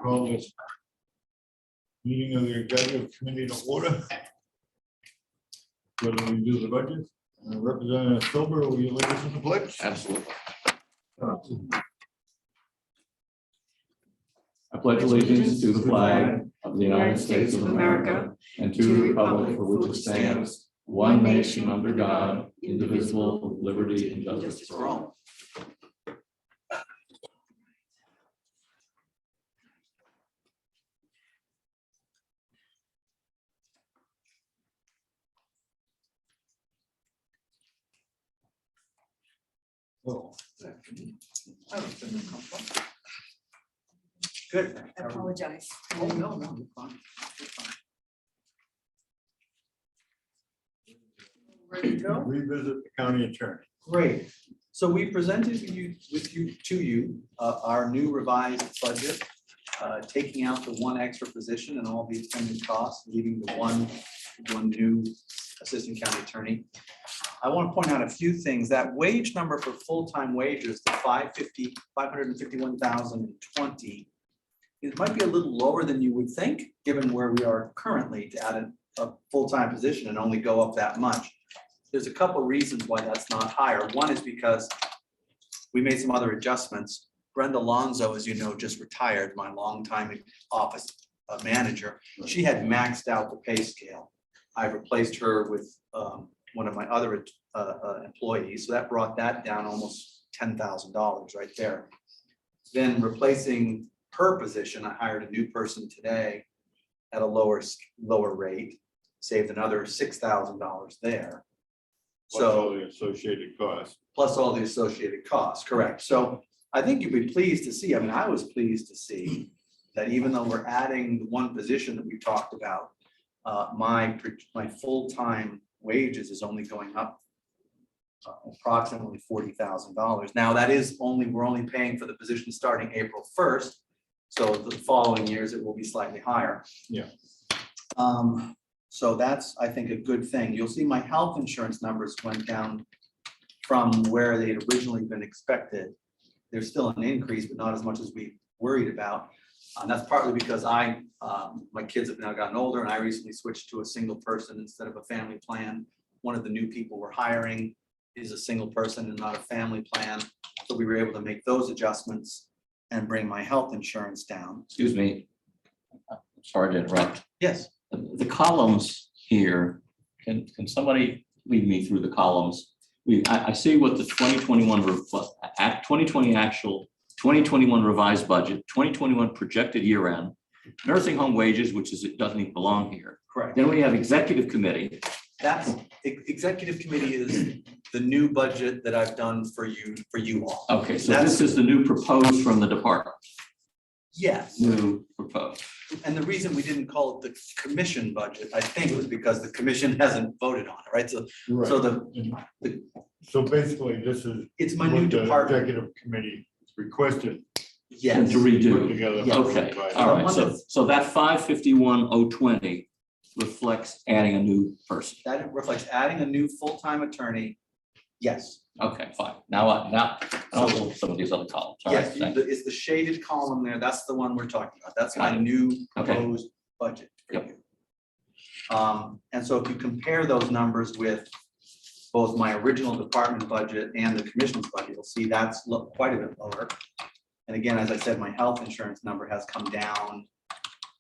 Call this meeting of the executive committee to order. Whether we do the budget, Representative Silver, will you lead us in the pledge? Absolutely. I pledge allegiance to the flag of the United States of America and to the republic for which it stands, one nation under God, indivisible, with liberty and justice for all. Oh, Good. I apologize. Oh, no, you're fine. You're fine. Ready to go? revisit the county attorney. Great. So we presented to you our new revised budget, taking out the one extra position and all the attendant costs, leaving the one new assistant county attorney. I want to point out a few things. That wage number for full-time wages, the 551,020, it might be a little lower than you would think, given where we are currently to add a full-time position and only go up that much. There's a couple of reasons why that's not higher. One is because we made some other adjustments. Brenda Alonzo, as you know, just retired, my longtime office manager. She had maxed out the pay scale. I replaced her with one of my other employees, so that brought that down almost $10,000 right there. Then replacing her position, I hired a new person today at a lower rate, saved another $6,000 there. Plus all So the associated costs. plus all the associated costs, correct. So I think you'd be pleased to see, I mean, I was pleased to see that even though we're adding the one position that we talked about, my full-time wages is only going up approximately $40,000. Now that is we're only paying for the position starting April 1st. So the following years, it will be slightly higher. Yeah. So that's, I think, a good thing. You'll see my health insurance numbers went down from where they had originally been expected. There's still an increase, but not as much as we worried about. And that's partly because my kids have now gotten older and I recently switched to a single person instead of a family plan. One of the new people we're hiring is a single person and not a family plan. So we were able to make those adjustments and bring my health insurance down. Excuse me. Sorry to interrupt. Yes. The columns here, can somebody lead me through the columns? I see what the 2020 actual, 2021 revised budget, 2021 projected year end, nursing home wages, which is, it doesn't even belong here. Correct. Then we have executive committee. That's, executive committee is the new budget that I've done for you all. Okay, so this is the new proposed from the department, Yes. new proposed. And the reason we didn't call it the commission budget, I think, was because the commission hasn't voted on it, right? So So basically, this is it's my new what the department. executive committee requested. Yes. To redo. Put together. Yes. Okay, all right, so that 551,020 reflects adding a new person. That reflects adding a new full-time attorney. Yes. Okay, fine. Now I'll look at some of these other columns. All right, Yes, thank it's the shaded column there. That's the one we're talking about. That's my new Okay. proposed budget for Yep. you. And so if you compare those numbers with both my original department budget and the commission's budget, you'll see that's quite a bit lower. And again, as I said, my health insurance number has come down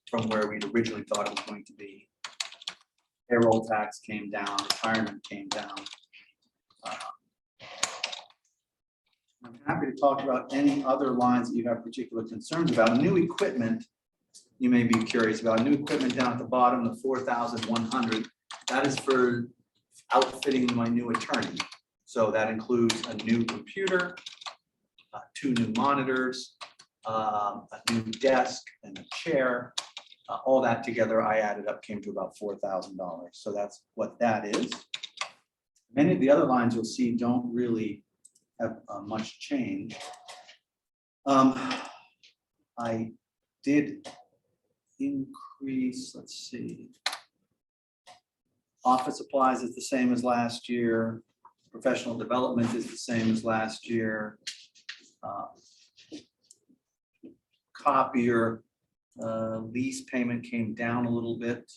from where we'd originally thought it was going to be. Payroll tax came down, retirement came down. I'm happy to talk about any other lines that you have particular concerns about. New equipment, you may be curious about. New equipment down at the bottom, the 4,100. That is for outfitting my new attorney. So that includes a new computer, 2 new monitors, a new desk and a chair. All that together, I added up, came to about $4,000. So that's what that is. Many of the other lines you'll see don't really have much change. I did increase, let's see. Office supplies is the same as last year. Professional development is the same as last year. Copier Lease payment came down a little bit.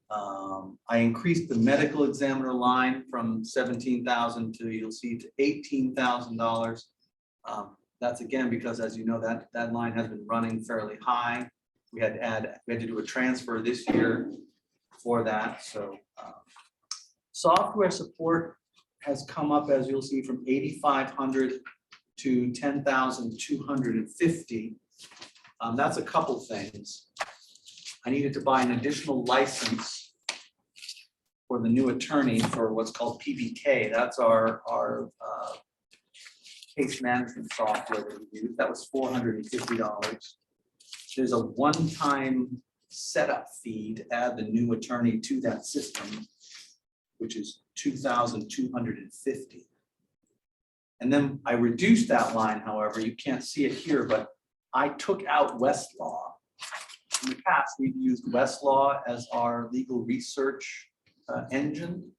I increased the medical examiner line from 17,000 to, you'll see, to $18,000. That's again because, as you know, that line has been running fairly high. We had to do a transfer this year for that. So software support has come up, as you'll see, from 8,500 to 10,250. That's a couple things. I needed to buy an additional license for the new attorney for what's called PBK. That's our case management software that we use. That was $450. There's a one-time setup fee to add the new attorney to that system, which is $2,250. And then I reduced that line, however, you can't see it here, but I took out Westlaw. In the past, we've used Westlaw as our legal research engine.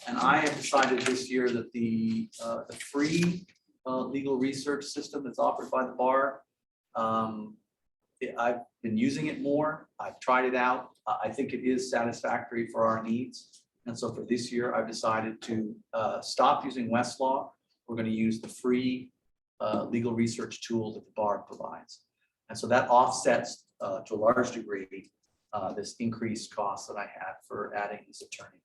And I have decided this year that the free legal research system that's offered by the bar, I've been using it more. I've tried it out. I think it is satisfactory for our needs. And so for this year, I've decided to stop using Westlaw. We're going to use the free legal research tool that the bar provides. And so that offsets to a large degree this increased cost that I had for adding this attorney.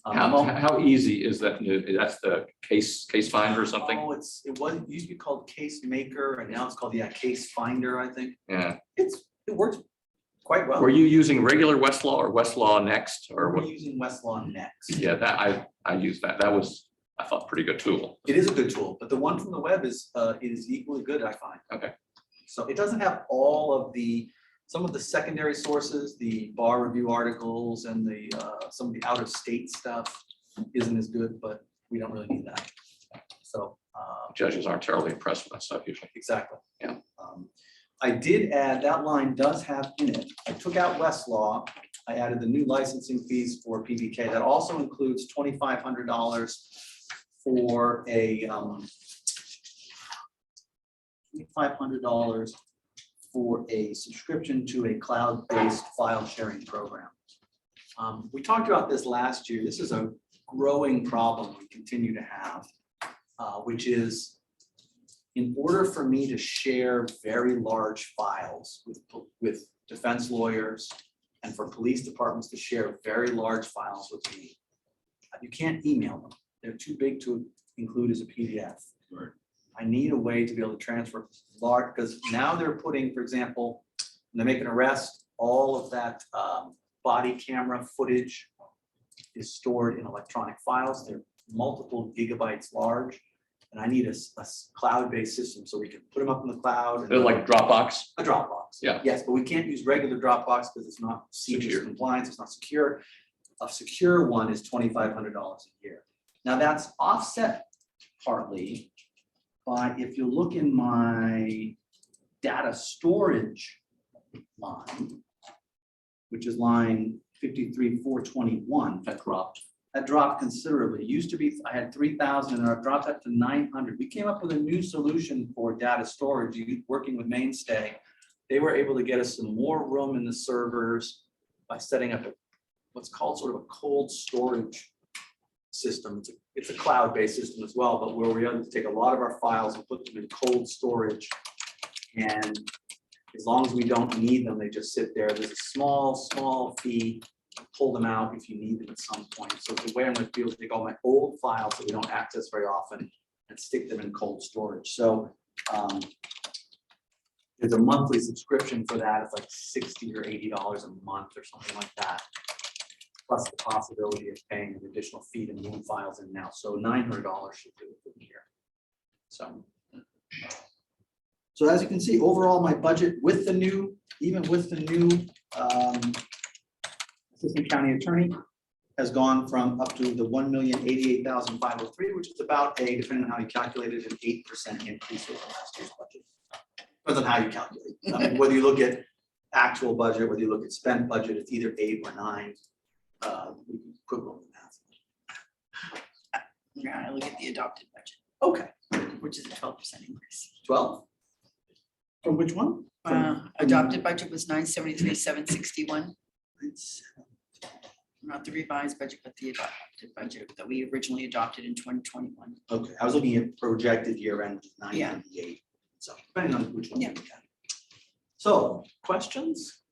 How easy is that? That's the case finder or something? Oh, it used to be called Case Maker, and now it's called Case Finder, I think. Yeah. It works quite well. Were you using regular Westlaw or Westlaw Next or We're what? using Westlaw Next. Yeah, that I used that. That was, I thought, pretty good tool. It is a good tool, but the one from the web is equally good, I find. Okay. So it doesn't have all of some of the secondary sources, the bar review articles and some of the out of state stuff isn't as good, but we don't really need that. So Judges aren't terribly impressed with that stuff usually. exactly. Yeah. I did add, that line does have in it, I took out Westlaw. I added the new licensing fees for PBK. That also includes $2,500 for a $2,500 for a subscription to a cloud-based file sharing program. We talked about this last year. This is a growing problem we continue to have, which is in order for me to share very large files with defense lawyers and for police departments to share very large files with me, you can't email them. They're too big to include as a PDF. Right. I need a way to be able to transfer large, because now they're putting, for example, when they make an arrest, all of that body camera footage is stored in electronic files. They're multiple gigabytes large. And I need a cloud-based system so we can put them up in the cloud. They're like Dropbox. A Dropbox. Yeah. Yes, but we can't use regular Dropbox because it's not CJIS Secure. compliance, it's not secure. A secure one is $2,500 a year. Now that's offset partly by, if you look in my data storage line, which is line 53,421. That dropped. That dropped considerably. It used to be, I had 3,000 and I've dropped that to 900. We came up with a new solution for data storage, working with Mainstay. They were able to get us some more room in the servers by setting up what's called sort of a cold storage system. It's a cloud-based system as well, but where we're able to take a lot of our files and put them in cold storage. And as long as we don't need them, they just sit there. There's a small fee. Pull them out if you need them at some point. So the way I'm going to do is take all my old files that we don't access very often and stick them in cold storage. So there's a monthly subscription for that. It's like $60 or $80 a month or something like that, plus the possibility of paying an additional fee to move files in now. So $900 should do it for the year. So as you can see, overall, my budget with the new, even with the new assistant county attorney, has gone from up to the $1,088,503, which is about depending on how you calculate it, an 8% increase over last year's budget. Depends on how you calculate. I mean, whether you look at actual budget, whether you look at spent budget, it's either 8 or 9. Equivalent math. Yeah, I look at the adopted budget, Okay, which is a 12% increase. 12. For which one? Adopted budget was 973,761, not the revised budget, but the adopted budget that we originally adopted in 2021. Okay, I was looking at projected year end Yeah. 998. So depending on which one. Yeah. you look at. So questions?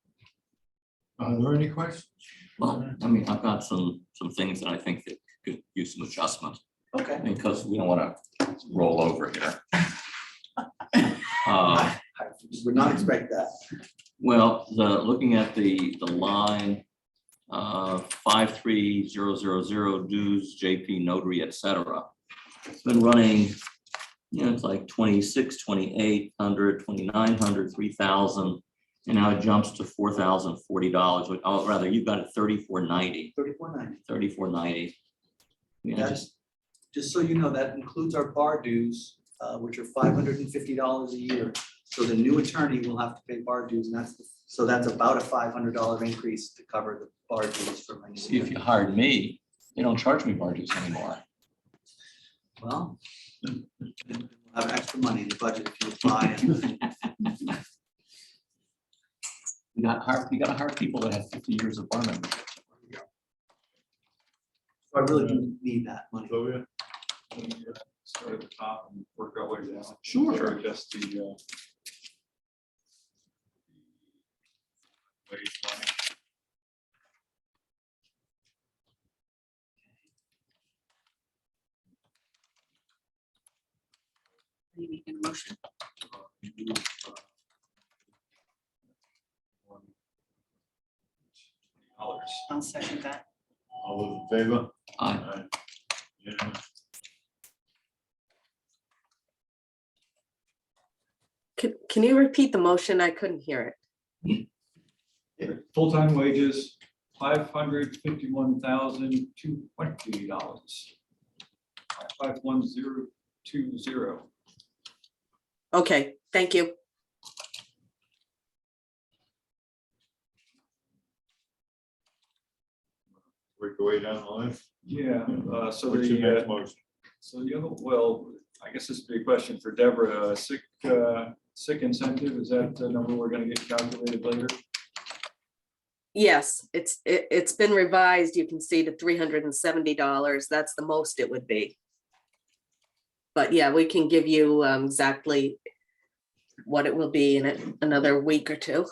Are there any questions? Well, I mean, I've got some things that I think that could use some adjustment, Okay. because we don't want to roll over here. I would not expect that. Well, looking at the line 53000 dues, JP notary, etc. It's been running, it's like 26, 2800, 2900, 3000, and now it jumps to $4,040. Oh, rather, you've got it 3490. 3490. 3490. Yeah, That's, just so you know, that includes our bar dues, which are $550 a year. So the new attorney will have to pay bar dues, and that's about a $500 increase to cover the bar dues for my new see, if attorney. you hired me, they don't charge me bar dues anymore. Well, we'll have extra money in the budget if you apply. You got to hire people that have 50 years of bar membership. So I really do need that money. Sylvia? Start at the top and work our way down. Sure. So just the wage line. Are you making a motion? $20. I'll second that. All those in favor? Aye. Unanimous. Can you repeat the motion? I couldn't hear it. Full-time wages, $551,220. 51020. Okay, thank you. Work your way down the list. Yeah, so What's your next the, motion? so the other, well, I guess this would be a question for Deborah, sick incentive, is that the number we're gonna get calculated later? Yes, it's been revised. You can see to $370. That's the most it would be. But yeah, we can give you exactly what it will be in another week or two.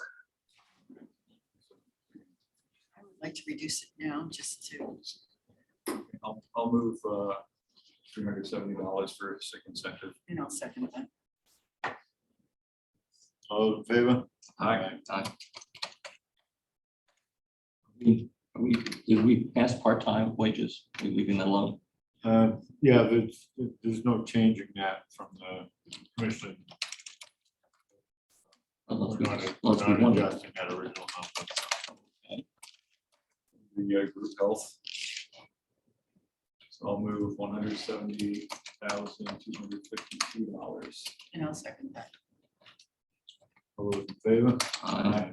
I would like to reduce it now, just to, I'll move $370 for sick incentive. and I'll second that. All those in favor? Aye. Did we pass part-time wages? We leaving that alone? Yeah, there's no changing that from the commission. Unless We're we not unless we want to. adjusting that original number. The group health. So I'll move $170,252. And I'll second that. All those in favor? Aye.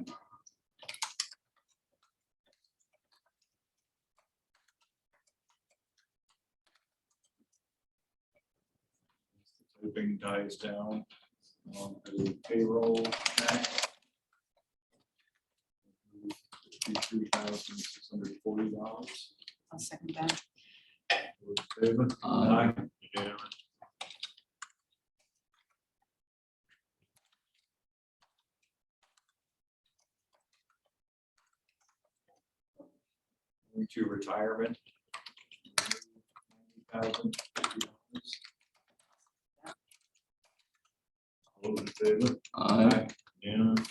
Typing dies down. The payroll tax. $53,640. I'll second that. All those in favor? Aye. Unanimous. Going to retirement. $90,050. All those in favor? Aye. Unanimous.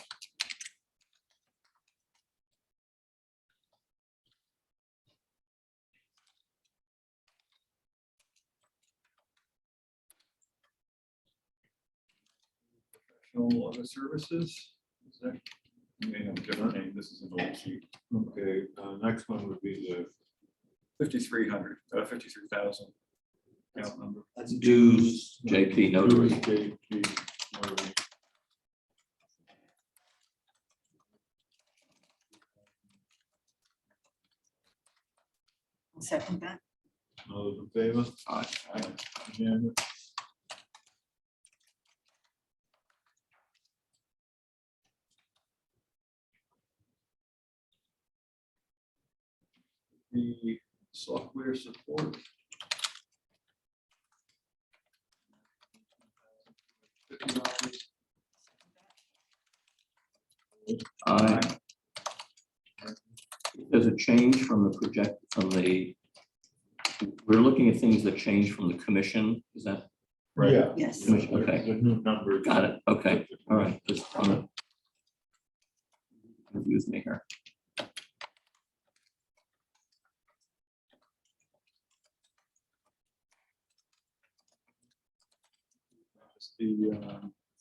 Professional other services. Is that? You may have a different name. This is an old sheet. Okay, next one would be the 5,300, 53,000. Account number. That's Dues, JP notary. JP notary. I'll second that. All those in favor? Aye. Unanimous. the software support. $50. Does it change from the project, we're looking at things that change from the commission, is that? Right. Yeah. Yes. Commission, okay. The new number. Got it, okay, all right. Just confuse me here.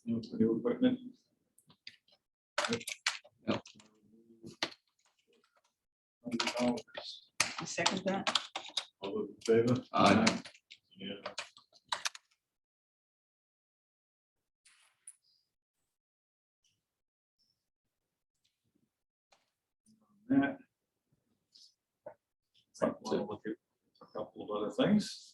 That's the new equipment. Yep. $100. I second that. All those in favor? Aye. Yeah. That. I want to look at a couple of other things.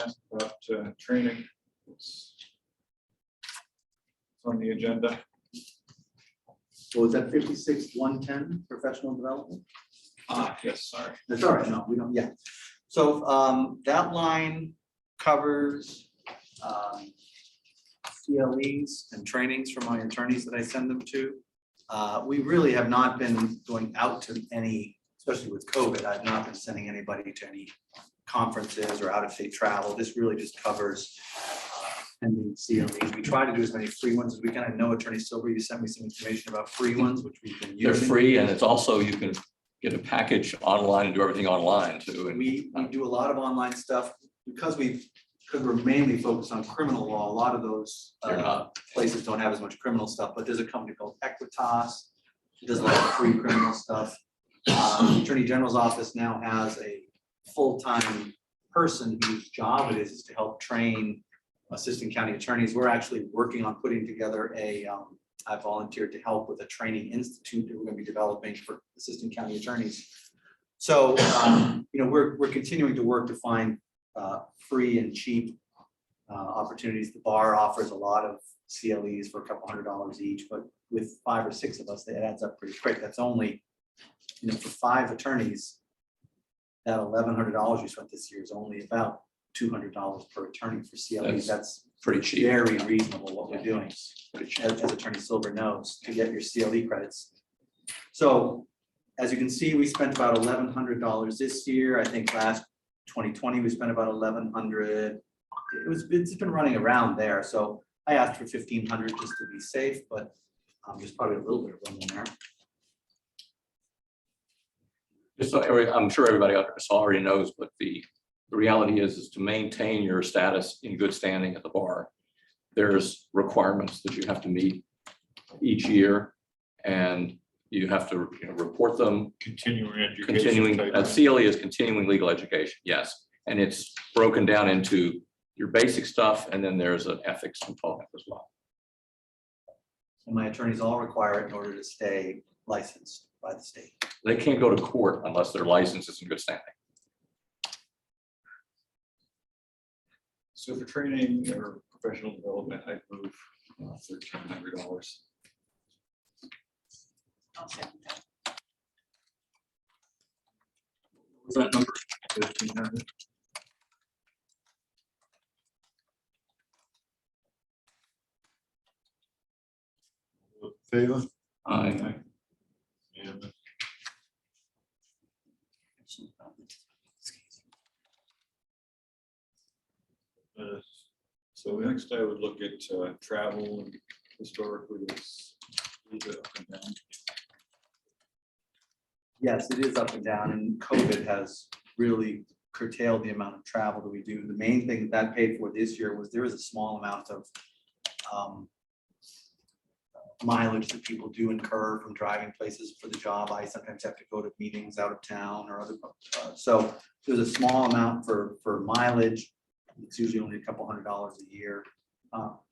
Asked about training. It's on the agenda. So was that 56,110 professional development? Yes, sorry. That's all right, no, we don't, yeah. So that line covers CLEs and trainings for my attorneys that I send them to. We really have not been going out to any, especially with COVID, I've not been sending anybody to any conferences or out-of-state travel. This really just covers pending CLEs. We try to do as many free ones as we can. I know Attorney Silver, you sent me some information about free ones, which we've been They're using. free, and it's also, you can get a package online and do everything online too. And We do a lot of online stuff because we're mainly focused on criminal law. A lot of those They're not. places don't have as much criminal stuff, but there's a company called Equitas. It does a lot of free criminal stuff. The Attorney General's office now has a full-time person whose job it is to help train assistant county attorneys. We're actually working on putting together I volunteered to help with a training institute that we're going to be developing for assistant county attorneys. So, we're continuing to work to find free and cheap opportunities. The bar offers a lot of CLEs for a couple $100 each, but with 5 or 6 of us, that adds up pretty quick. That's only, for 5 attorneys, that $1,100 you spent this year is only about $200 per attorney for CLEs. That's pretty cheap. very reasonable what we're doing, Pretty cheap. as Attorney Silver knows, to get your CLE credits. So as you can see, we spent about $1,100 this year. I think last 2020, we spent about $1,100. It's been running around there. So I asked for $1,500 just to be safe, but there's probably a little bit of room in there. Just so I'm sure everybody out there already knows, but the reality is to maintain your status in good standing at the bar, there's requirements that you have to meet each year, and you have to report them. Continuing education. Continuing, type. CLE is continuing legal education, yes, and it's broken down into your basic stuff, and then there's an ethics component as well. And my attorneys all require it in order to stay licensed by the state. They can't go to court unless their license is in good standing. So for training or professional development, I move $1,300. I'll second that. What's that number? 1,300. All in favor? Aye. Yeah. So next I would look at travel, and historically it's a little bit up and down. Yes, it is up and down, and COVID has really curtailed the amount of travel that we do. The main thing that paid for this year was there is a small amount of mileage that people do incur from driving places for the job. I sometimes have to go to meetings out of town or other, so there's a small amount for mileage. It's usually only a couple $100 a year.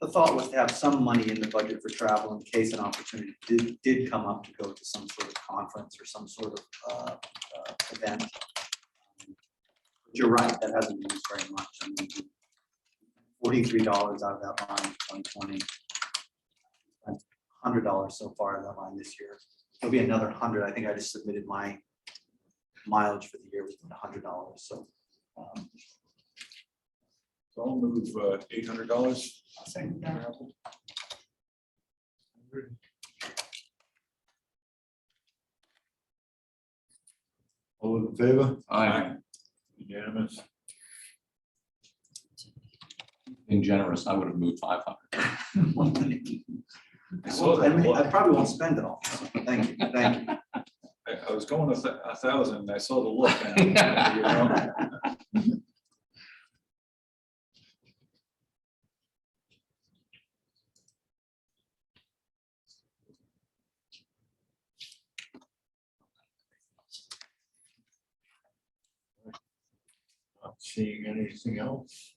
The thought was to have some money in the budget for travel in case an opportunity did come up to go to some sort of conference or some sort of event. You're right, that hasn't been used very much. I mean, $43 out of that line in 2020. $100 so far in that line this year. It'll be another 100. I think I just submitted my mileage for the year was $100. So So I'll move $800. I'll second that. All in favor? I'm Unanimous. being generous, I would have moved 500. I saw that I mean, I look. probably won't spend it all. Thank you, thank you. I was going 1,000, and I saw the look. And, you know, Not seeing anything else.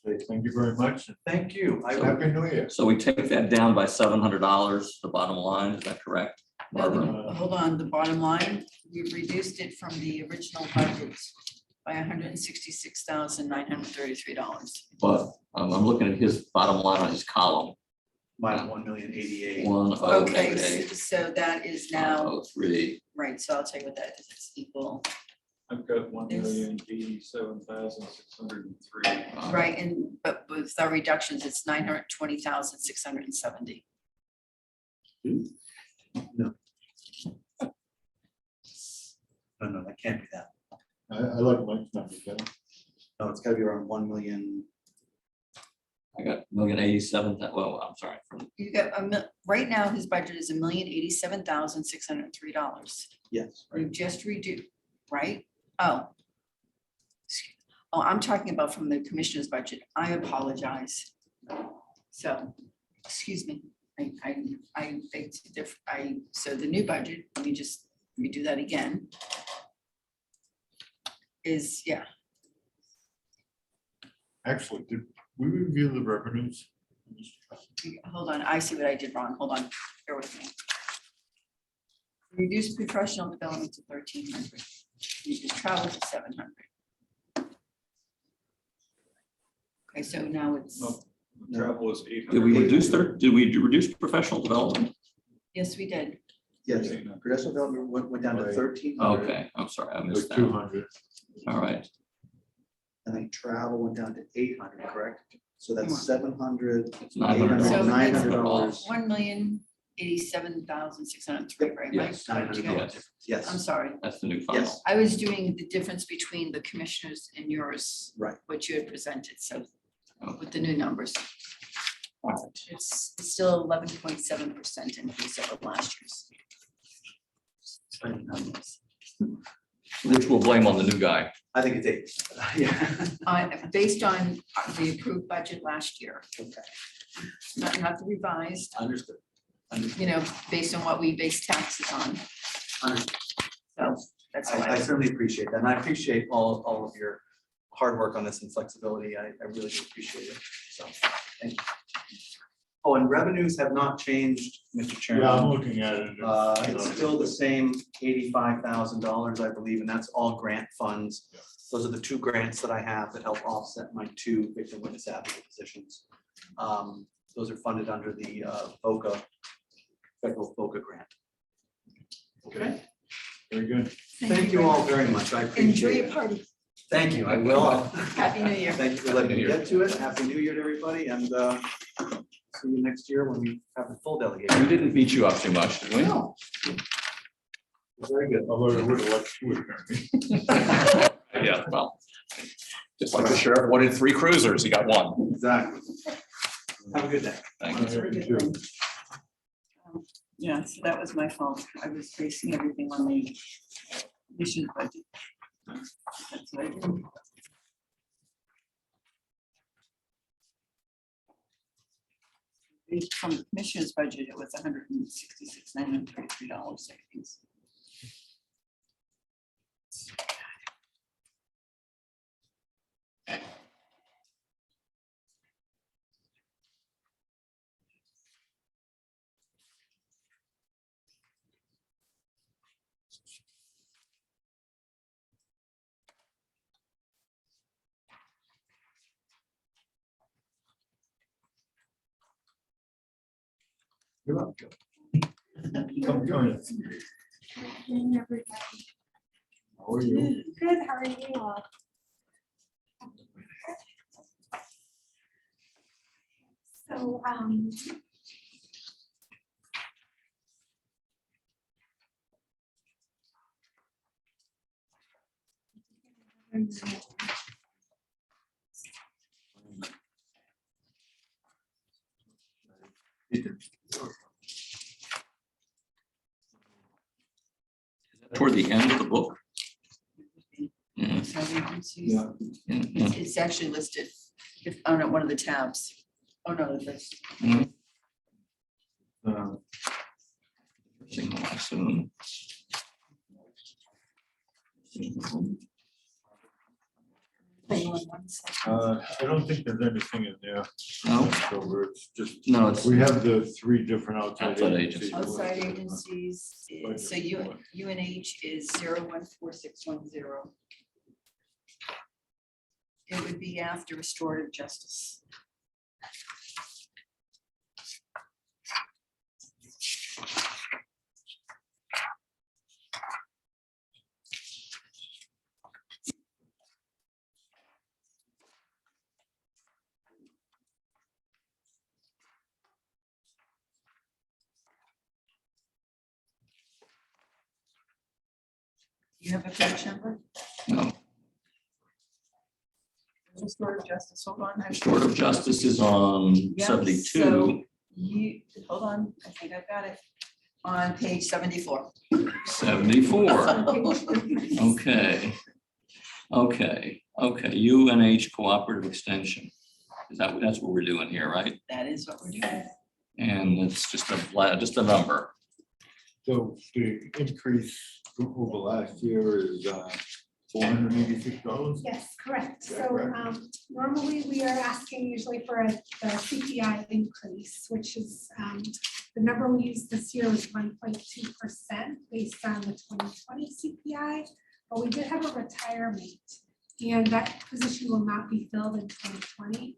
Say thank you very much. and Thank you. Happy New Year. So we take that down by $700, the bottom line, is that correct? No, Barbara? hold on, the bottom line, we've reduced it from the original budget by $166,933. But I'm looking at his bottom line on his column, Mine 1,088,000. 1088, So that is now, 1003. right, so I'll tell you what that is, it's equal, I've got 1,087,603. right, and, but with our reductions, it's 920,670. No, that can't be that. I like Mike's number better. No, it's gotta be around 1 million. I got 1,087, well, I'm sorry. You got, right now, his budget is $1,087,603. Yes. We just reduced, right? Oh. Oh, I'm talking about from the commissioner's budget. I apologize. So, excuse me, so the new budget, let me just redo that again. Is, yeah, Actually, did we review the revenues? hold on, I see what I did wrong. Hold on, bear with me. Reduce professional development to 1,300. Reduce travel to 700. Okay, so now it's, No, travel is 800. Did we reduce professional development? yes, we did. Yes, progressive development went down to Right. 1,300. Okay, I'm sorry, I Like missed that. 200. All right, And then travel went down to 800, correct? So that's Come on. 700. it's $900. So $900. 1,087,603, right? Mike? Yes, Did you go- yes, I'm Yes, sorry, that's the new final. yes, I was doing the difference between the commissioners and yours, right. what you had presented, so Okay. with the new numbers. It's still 11.7% increase over last year's. Which we'll blame on the new guy. I think it's 8. Yeah. Based on the approved budget last year, Okay. not the revised, Understood. you know, based on what we base taxes on, Understood. so that's I why. certainly appreciate that. And I appreciate all of your hard work on this and flexibility. I really do appreciate it. So, thank you. Oh, and revenues have not changed, Mr. Chairman. Yeah, I'm looking at it. It's still the same $85,000, I believe, and that's all grant funds. Those are the 2 grants that I have that help offset my 2 victim witness advocate positions. Those are funded under the VOCA, federal VOCA grant. Okay, Very good. thank you all very much. I Enjoy appreciate your it. party. Thank you, I will. Happy New Year. Thank you for letting me get to it. Happy New Year to everybody, and see you next year when we have the full We delegation. didn't beat you up too much, did we? No. Very good. Although I would have liked to adjourn. Yeah, well, Just like the sheriff wanted 3 cruisers, he got 1. Exactly. Have a good day. thank you. You too. Yeah, so that was my fault. I was basing everything on the mission budget. That's what I did. Based from the commissioner's budget, it was $166,933 savings. You're up, Joe. Come join us. How are you? Good, how are you all? So, Toward the end of the book. Yeah, Outside agencies. Yeah. yeah, yeah. It's actually listed on one of the tabs. Oh, no, that's. Single, I assume. I don't think there's anything in there. No, So it's just, no, it's, we have the three different outside Outside agencies. Outside agencies, so UNH is 014610. It would be after restorative justice. You have a page number? no, Restorative justice, hold on. restorative justice is on Yeah, 72. so You, hold on, I think I've got it. On page 74. 74. Okay. Okay, UNH Cooperative Extension. That's what we're doing here, right? That is what we're doing. And it's just a number. So the increase over last year is $486. yes, correct. Yeah, So correct. normally we are asking usually for the CPI increase, which is the number we used this year was 1.2% based on the 2020 CPI. But we did have a retirement and that position will not be filled in 2020.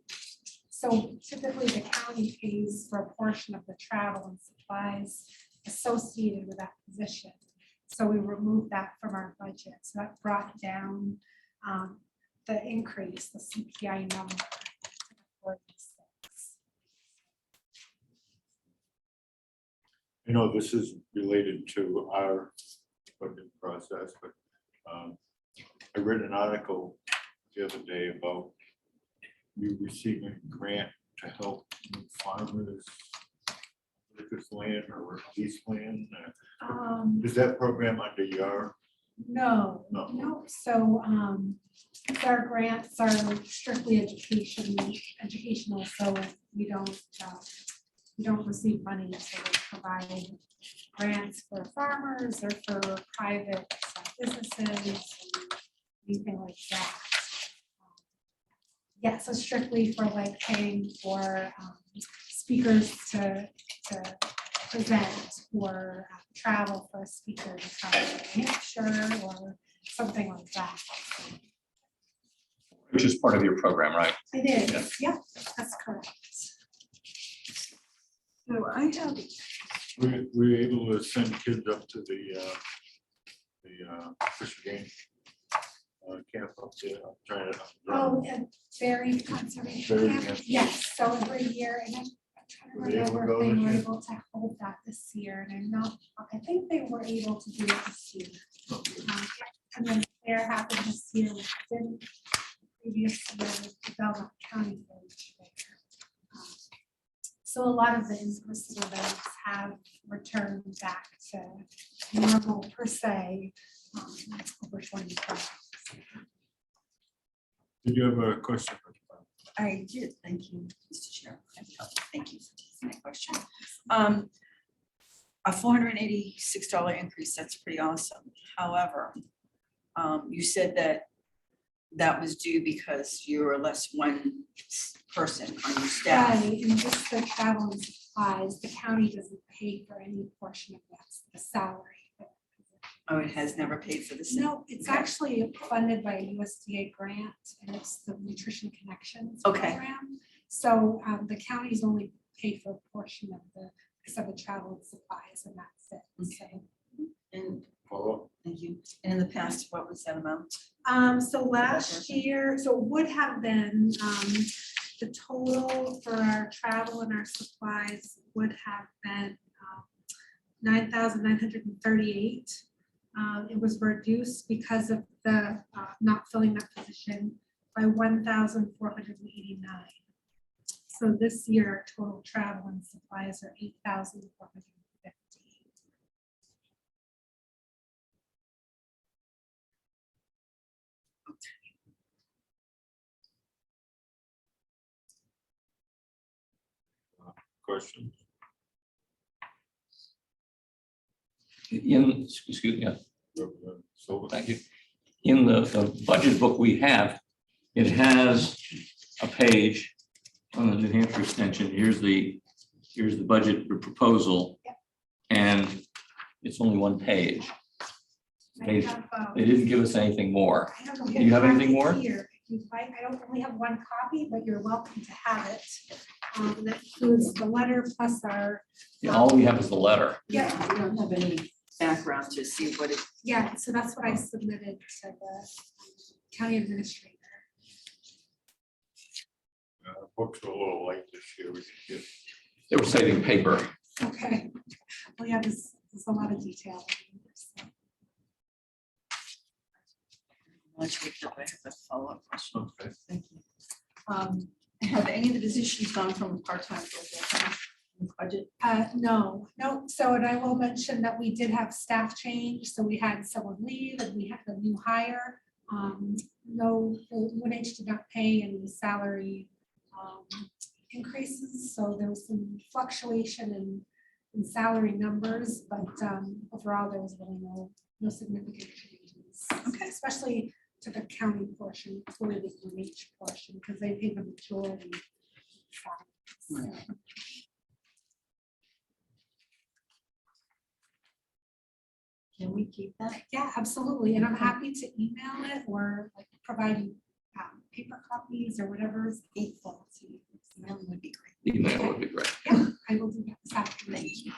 So typically the county pays for a portion of the travel and supplies associated with that position. So we removed that from our budget. So that brought down the increase, the CPI number. to 46. You know, this is related to our budget process, but I read an article the other day about you receiving a grant to help farmers purchase land or lease land. Is that program under your? No, No. no. So our grants are strictly educational, so we don't receive money to provide grants for farmers or for private businesses, anything like that. Yeah, so strictly for like paying for speakers to present or travel for a speaker to come to Hampshire or something like that. Which is part of your program, right? It is, yep, that's correct. So I have, We're able to send kids up to the fish game camp up there. I'm trying to. Oh, and berry conservation Berry camp, camp. yes, so every year, and I'm Were trying they to able to remember go if they this were year? able to hold that this year, and I'm not, I think they were able to do it this year. And then fair happened this year, which didn't previous year with the Belmont County Village Fair. So a lot of the in-person events have returned back to normal per se over 2020. Did you have a question? I did, thank you, Mr. Chair. Thank you for taking my question. A $486 increase, that's pretty awesome. However, you said that that was due because you were less one person on your staff. Right, and just the travel and supplies, the county doesn't pay for any portion of that, the salary. Oh, it has never paid for this. No, it's actually funded by a USDA grant, and it's the Nutrition Connections Okay. program. So the counties only pay for a portion of the except the travel and supplies, and that's it. So. And, Follow. thank you. And in the past, what was that amount? So last year, so it would have been, the total for our travel and our supplies would have been $9,938. It was reduced because of the not filling that position by 1,489. So this year, our total travel and supplies are 8,450. Questions? Excuse me, So, thank you. In the budget book we have, it has a page on the New Hampshire extension. Here's the budget proposal. And it's only one page. They didn't give us anything more. I have a Do you have anything copy more? here. If you'd like, I don't only have one copy, but you're welcome to have it. That includes the letter plus our, Yeah, all we have is the letter. yeah, We don't have any background to see what it, yeah, so that's what I submitted to the county administrator. books are a little light this year. We could get They were saving paper. Okay, well, yeah, there's a lot of detail. in here, so. once we get, I have a follow-up question. Okay. Thank you. Have any of the positions gone from part-time to full-time in the budget? No, so, and I will mention that we did have staff change, so we had someone leave and we had a new hire. No, UNH did not pay any salary increases, so there was some fluctuation in salary numbers, but overall, there was really no significant changes. Okay. Especially to the county portion, for the UNH portion, because they pay the majority. So. Can we keep that? Yeah, absolutely. And I'm happy to email it or like provide you paper copies or whatever is helpful to you. Email would be great. Email would be great. Yeah, I will do that this afternoon. Thank you.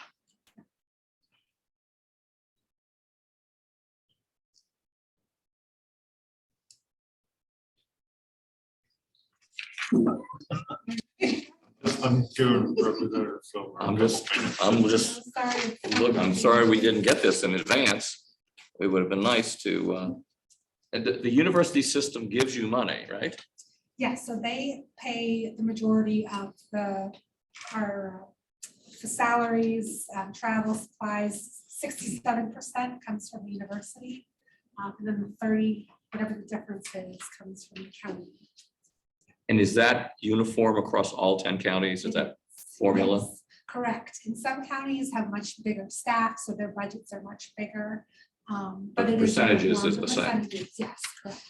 I'm doing Representative Silver. I'm just, Sorry. look, I'm sorry we didn't get this in advance. It would have been nice to, and the university system gives you money, right? Yeah, so they pay the majority of the salaries, travel supplies, 67% comes from the university. And then the 30, whatever the difference is, comes from the county. And is that uniform across all 10 counties? Is that formula? Yes, correct. And some counties have much bigger staff, so their budgets are much bigger. But the it is percentages uniform. is the same. Percentages, yes, correct.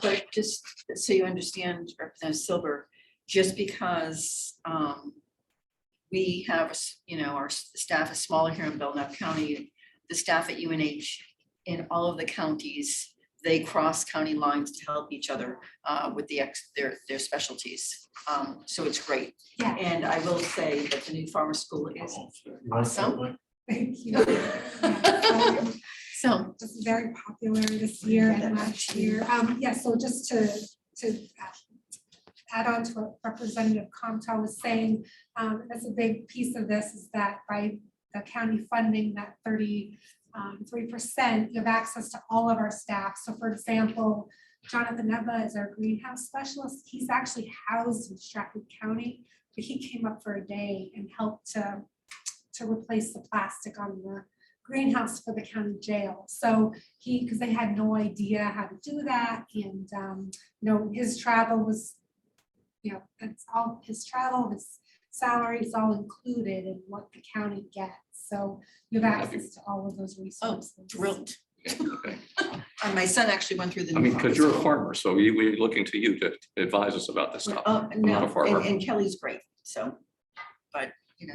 But just so you understand, Representative Silver, just because we have, our staff is smaller here in Belknap County, the staff at UNH in all of the counties, they cross county lines to help each other with their specialties. So it's great. Yeah. And I will say that the new farmer school is awesome. Thank you. Yeah, So it's very popular this year and last year. Yeah, so just to add on to what Representative Comtois was saying, that's a big piece of this is that by the county funding that 33%, you have access to all of our staff. So for example, Jonathan Neva is our greenhouse specialist. He's actually housed in Stratford County, but he came up for a day and helped to replace the plastic on the greenhouse for the county jail. So because they had no idea how to do that. And, his travel was, that's all his travel, his salary is all included in what the county gets. So you have access to all of those resources. thrilled. Okay. And my son actually went through the. I new mean, because farmer you're a school. farmer, so we're looking to you to advise us about this stuff. Oh, I'm not a no, farmer. and Kelly's great, so, but,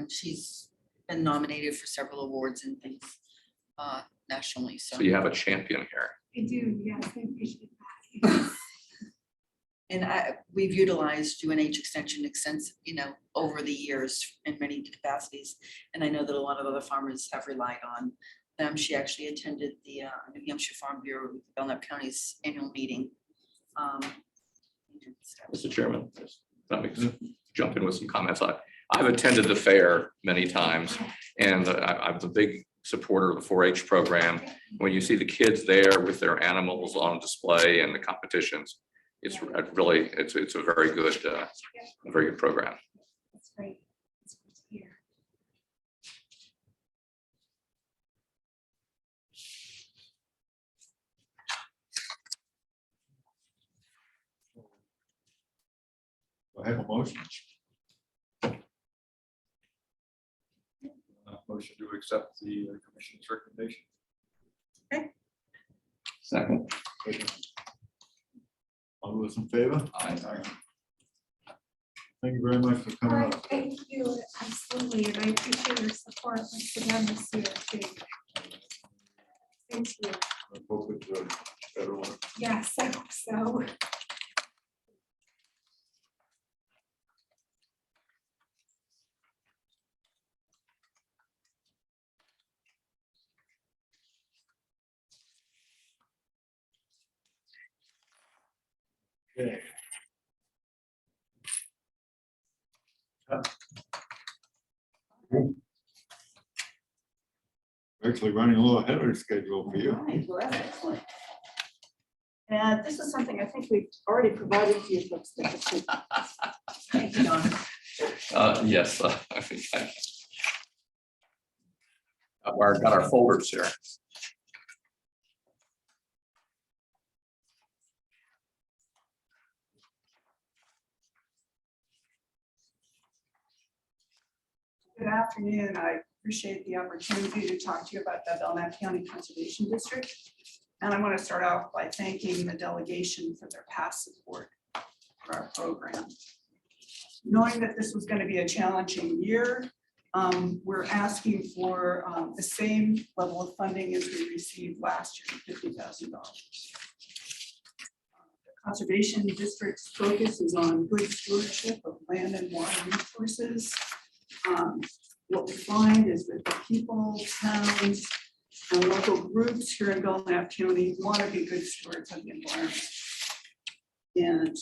she's been nominated for several awards and things nationally, so. So you have a champion here. I do, yes, I appreciate that. And we've utilized UNH extension extensive, over the years in many capacities. And I know that a lot of other farmers have relied on them. She actually attended the New Hampshire Farm Bureau, Belknap County's annual meeting. Mr. Chairman, let me jump in with some comments. I've attended the fair many times, and I'm a big supporter of the 4-H program. When you see the kids there with their animals on display and the competitions, it's really, it's a very good program. That's great. That's good to hear. I have a motion. Motion to accept the commission's recommendation. Second. All those in favor? Aye. Thank you very much for All coming right, up. thank you, absolutely, and I appreciate your support once again this year too. Thank you. I hope it's a better one. Yes, I hope so. Okay. We're actually running a little ahead of schedule for you. Right, well, that's excellent. And this is something I think we've already provided to you folks. Thank you, Donna. Yes, I think I've got our folders here. Good afternoon. I appreciate the opportunity to talk to you about the Belknap County Conservation District. And I want to start off by thanking the delegation for their past support for our program. Knowing that this was going to be a challenging year, we're asking for the same level of funding as we received last year, $50,000. The Conservation District's focus is on good stewardship of land and water resources. What we find is that the people, towns, and local groups here in Belknap County want to be good stewards of the environment. And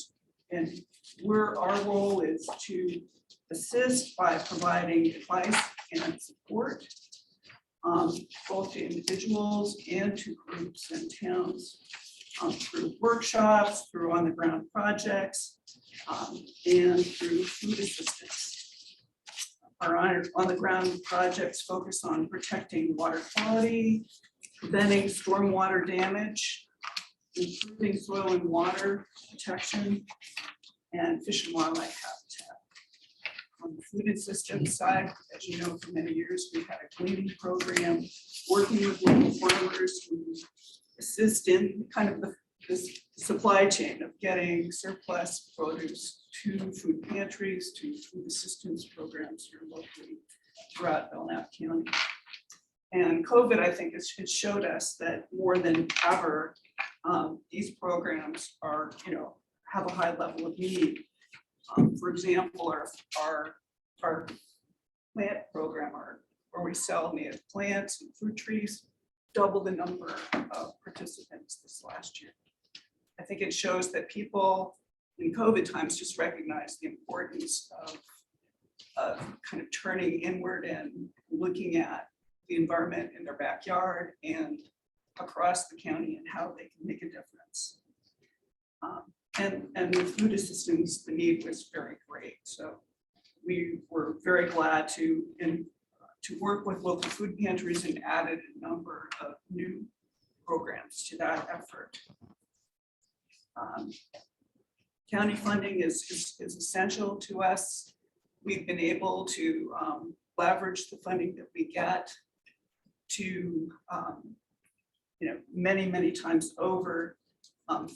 our role is to assist by providing advice and support, both to individuals and to groups and towns, through workshops, through on-the-ground projects, and through food assistance. Our on-the-ground projects focus on protecting water quality, preventing stormwater damage, improving soil and water protection, and fish and wildlife habitat. On the food assistance side, as you know, for many years, we've had a cleaning program working with local farmers to assist in kind of the supply chain of getting surplus produce to food pantries, to food assistance programs here locally throughout Belknap County. And COVID, I think, has showed us that more than ever, these programs are, have a high level of need. For example, our plant program, where we sell native plants and fruit trees, double the number of participants this last year. I think it shows that people in COVID times just recognize the importance of kind of turning inward and looking at the environment in their backyard and across the county and how they can make a difference. And with food assistance, the need was very great. So we were very glad to work with local food pantries and added a number of new programs to that effort. County funding is essential to us. We've been able to leverage the funding that we get to, many times over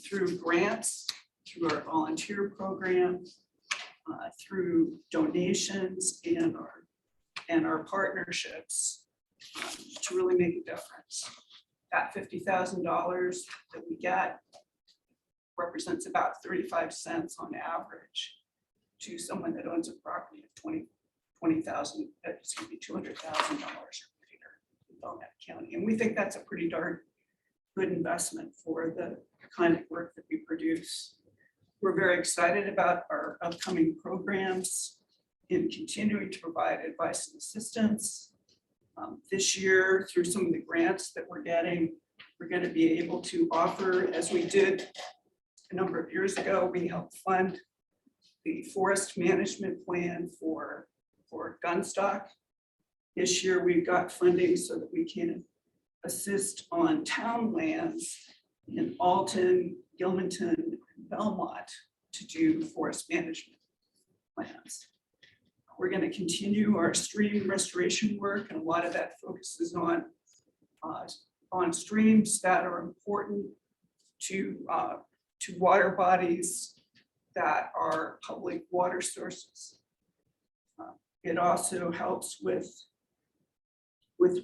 through grants, through our volunteer program, through donations and our partnerships to really make a difference. That $50,000 that we get represents about 35 cents on average to someone that owns a property of $20,000, excuse me, $200,000 or greater in Belknap County. And we think that's a pretty darn good investment for the kind of work that we produce. We're very excited about our upcoming programs in continuing to provide advice and assistance. This year, through some of the grants that we're getting, we're going to be able to offer, as we did a number of years ago, we helped fund the forest management plan for gunstock. This year, we've got funding so that we can assist on town lands in Alton, Gilmanton, and Belmont to do forest management plans. We're going to continue our stream restoration work, and a lot of that focuses on streams that are important to water bodies that are public water sources. It also helps with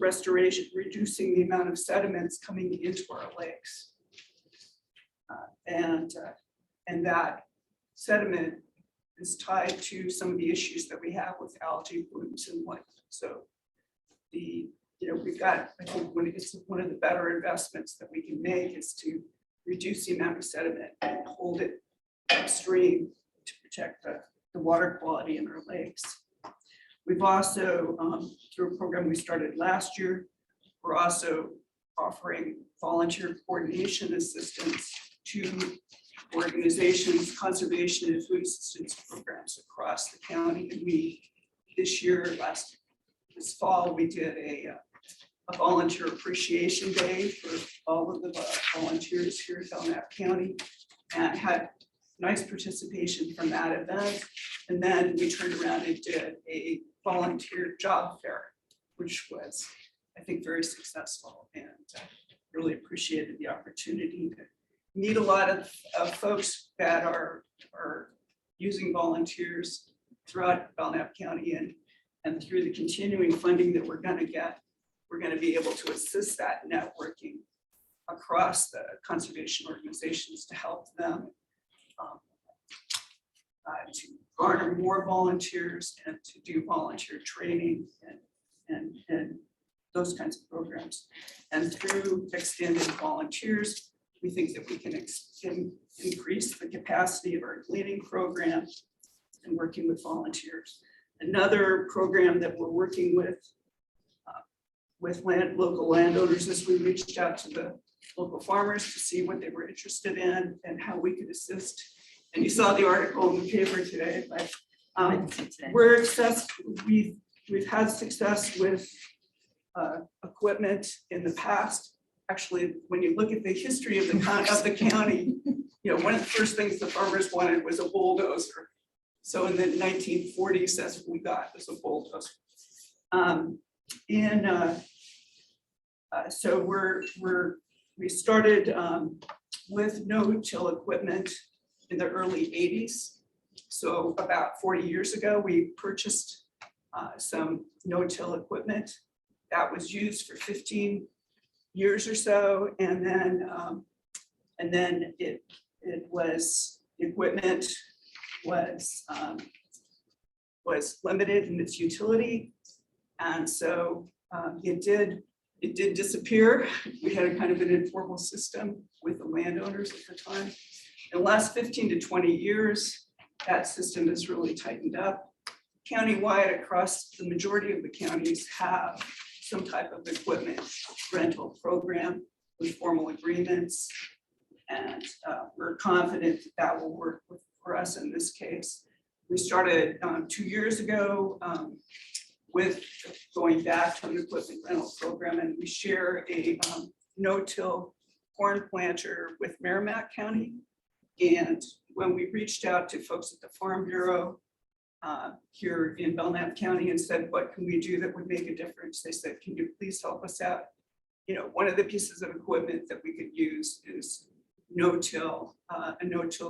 restoration, reducing the amount of sediments coming into our lakes. And that sediment is tied to some of the issues that we have with algae blooms and what. So we've got, I think it's one of the better investments that we can make is to reduce the amount of sediment and hold it upstream to protect the water quality in our lakes. We've also, through a program we started last year, we're also offering volunteer coordination assistance to organizations, conservation and food assistance programs across the county. And this fall, we did a volunteer appreciation day for all of the volunteers here in Belknap County, and had nice participation from that event. And then we turned around and did a volunteer job fair, which was, I think, very successful, and really appreciated the opportunity to meet a lot of folks that are using volunteers throughout Belknap County, and through the continuing funding that we're going to get, we're going to be able to assist that networking across the conservation organizations to help them to garner more volunteers and to do volunteer training and those kinds of programs. And through extended volunteers, we think that we can increase the capacity of our cleaning program and working with volunteers. Another program that we're working with local landowners is we reached out to the local farmers to see what they were interested in and how we could assist. And you saw the article in the paper today, but we've had success with equipment in the past. Actually, when you look at the history of the county, one of the first things the farmers wanted was a bulldozer. So in the 1940s, that's what we got, was a bulldozer. So we started with no-till equipment in the early 80s. So about 40 years ago, we purchased some no-till equipment that was used for 15 years or so, and then equipment was limited in its utility, and so it did disappear. We had a kind of an informal system with the landowners at the time. In the last 15 to 20 years, that system has really tightened up. Countywide, across the majority of the counties have some type of equipment rental program with formal agreements. And we're confident that will work for us in this case. We started 2 years ago with going back to an equipment rental program, and we share a no-till corn planter with Merrimack County. And when we reached out to folks at the Farm Bureau here in Belknap County and said, what can we do that would make a difference? They said, can you please help us out? One of the pieces of equipment that we could use is a no-till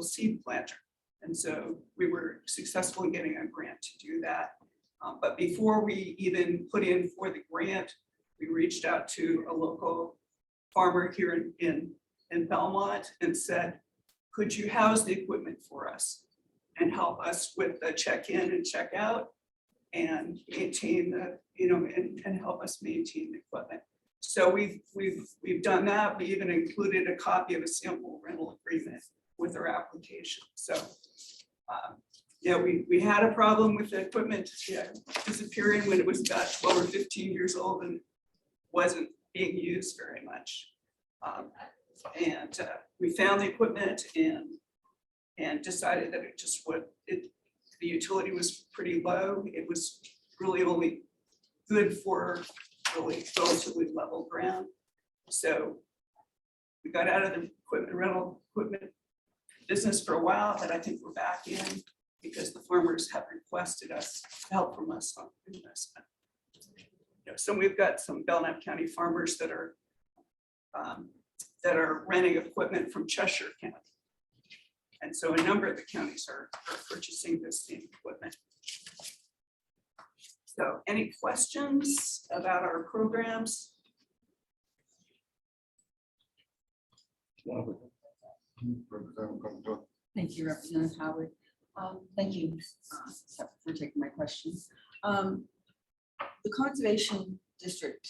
seed planter. And so we were successful in getting a grant to do that. But before we even put in for the grant, we reached out to a local farmer here in Belmont and said, could you house the equipment for us and help us with the check-in and check-out and maintain the, and help us maintain the equipment. So we've done that. We even included a copy of a sample rental agreement with our application. So, yeah, we had a problem with the equipment disappearing when it was about 12 or 15 years old and wasn't being used very much. We found the equipment and decided that the utility was pretty low. It was really only good for really relatively level ground. So we got out of the rental equipment business for a while, but I think we're back in because the farmers have requested us help from us on investment. So we've got some Belknap County farmers that are renting equipment from Cheshire County. And so a number of the counties are purchasing this same equipment. So any questions about our programs? Thank you, Representative Howard. Thank you for taking my questions. The Conservation District,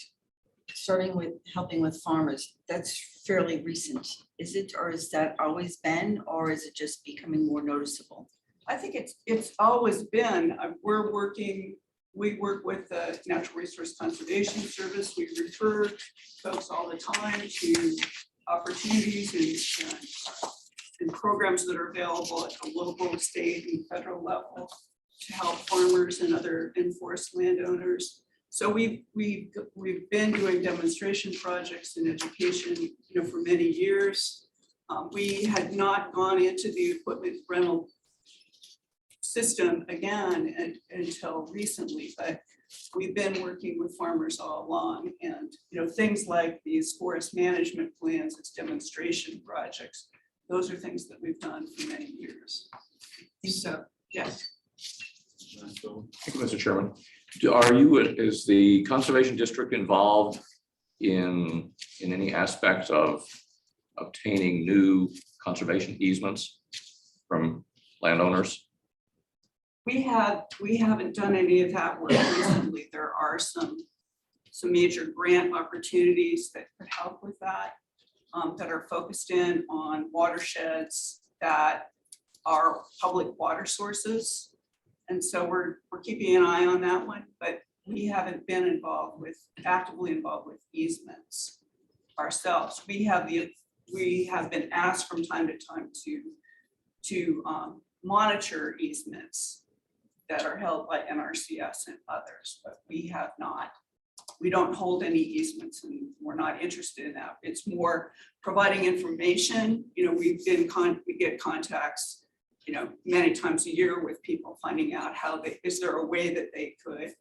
starting with helping with farmers, that's fairly recent. Is it, or is that always been, or is it just becoming more noticeable? I think it's always been, we work with the Natural Resource Conservation Service. We refer folks all the time to opportunities and programs that are available at the local, state, and federal level to help farmers and other enforced landowners. So we've been doing demonstration projects in education, for many years. We had not gone into the equipment rental system again until recently, but we've been working with farmers all along, and things like these forest management plans, it's demonstration projects. Those are things that we've done for many years. So, yes. Thank you, Mr. Chairman. Is the Conservation District involved in any aspect of obtaining new conservation easements from landowners? We haven't done any of that work recently. There are some major grant opportunities that could help with that, that are focused in on watersheds that are public water sources. And so we're keeping an eye on that one, but we haven't been actively involved with easements ourselves. We have been asked from time to time to monitor easements that are held by NRCS and others, but we don't hold any easements and we're not interested in that. It's more providing information. We get contacts, many times a year with people finding out is there a way that they could,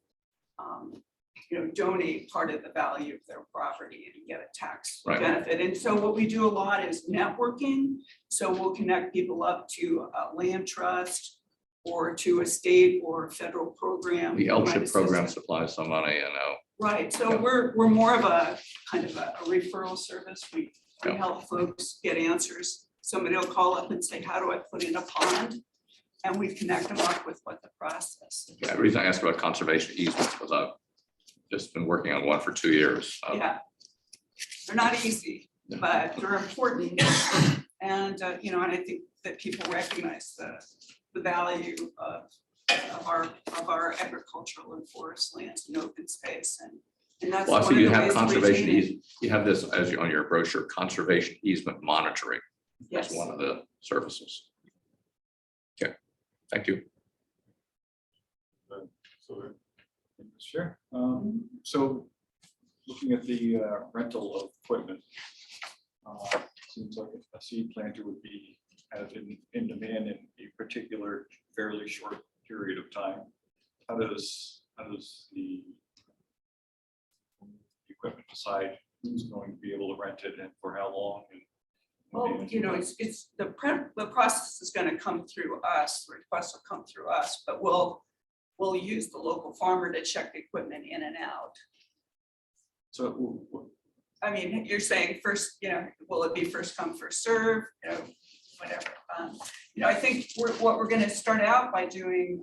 donate part of the value of their property and get a tax benefit. And so what we do a lot is networking. So we'll connect people up to a land trust or to a state or federal program. The LCHIP program supplies some money, Right, so we're more of a kind of a referral service. We help folks get answers. Somebody will call up and say, how do I put in a pond? And we connect them up with what the process is. Yeah, the reason I asked about conservation easements was I've just been working on one for 2 years. Yeah, they're not easy, but they're important. And, and I think that people recognize the value of our agricultural and forest lands and open space. And that's Well, I one see of you the have ways to conservation retain it. easement. You have this on your brochure, conservation easement monitoring. That's Yes. one of the services. Okay, thank you. Sure. So looking at the rental of equipment, seems like a seed planter would be in demand in a particular fairly short period of time. How does the equipment decide who's going to be able to rent it and for how long? Well, it's the process is going to come through us. The requests will come through us, but we'll use the local farmer to check the equipment in and out. So I mean, you're saying first, will it be first come, first serve? whatever. I think what we're gonna start out by doing,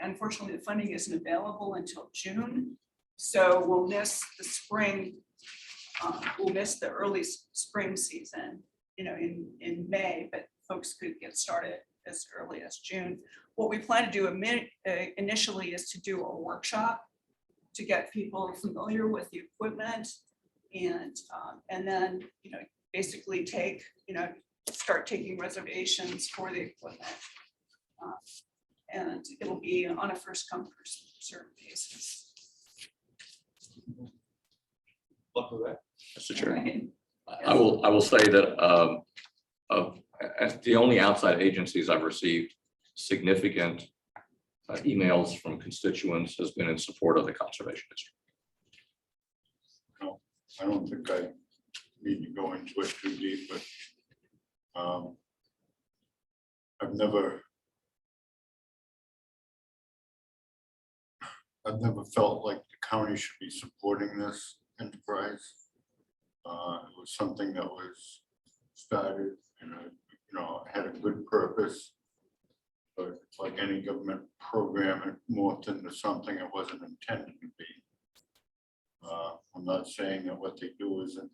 unfortunately, the funding isn't available until June. So we'll miss the spring, we'll miss the early spring season, in May, but folks could get started as early as June. What we plan to do initially is to do a workshop to get people familiar with the equipment and then, basically start taking reservations for the equipment. And it'll be on a first come, first served basis. Luck with that. Mr. Chair. Right? I will say that as the only outside agencies I've received significant emails from constituents has been in support of the conservation district. I don't think I need to go into it too deep, but I've never felt like the county should be supporting this enterprise. It was something that was started and had a good purpose. But it's like any government program, it morphed into something it wasn't intended to be. I'm not saying that what they do isn't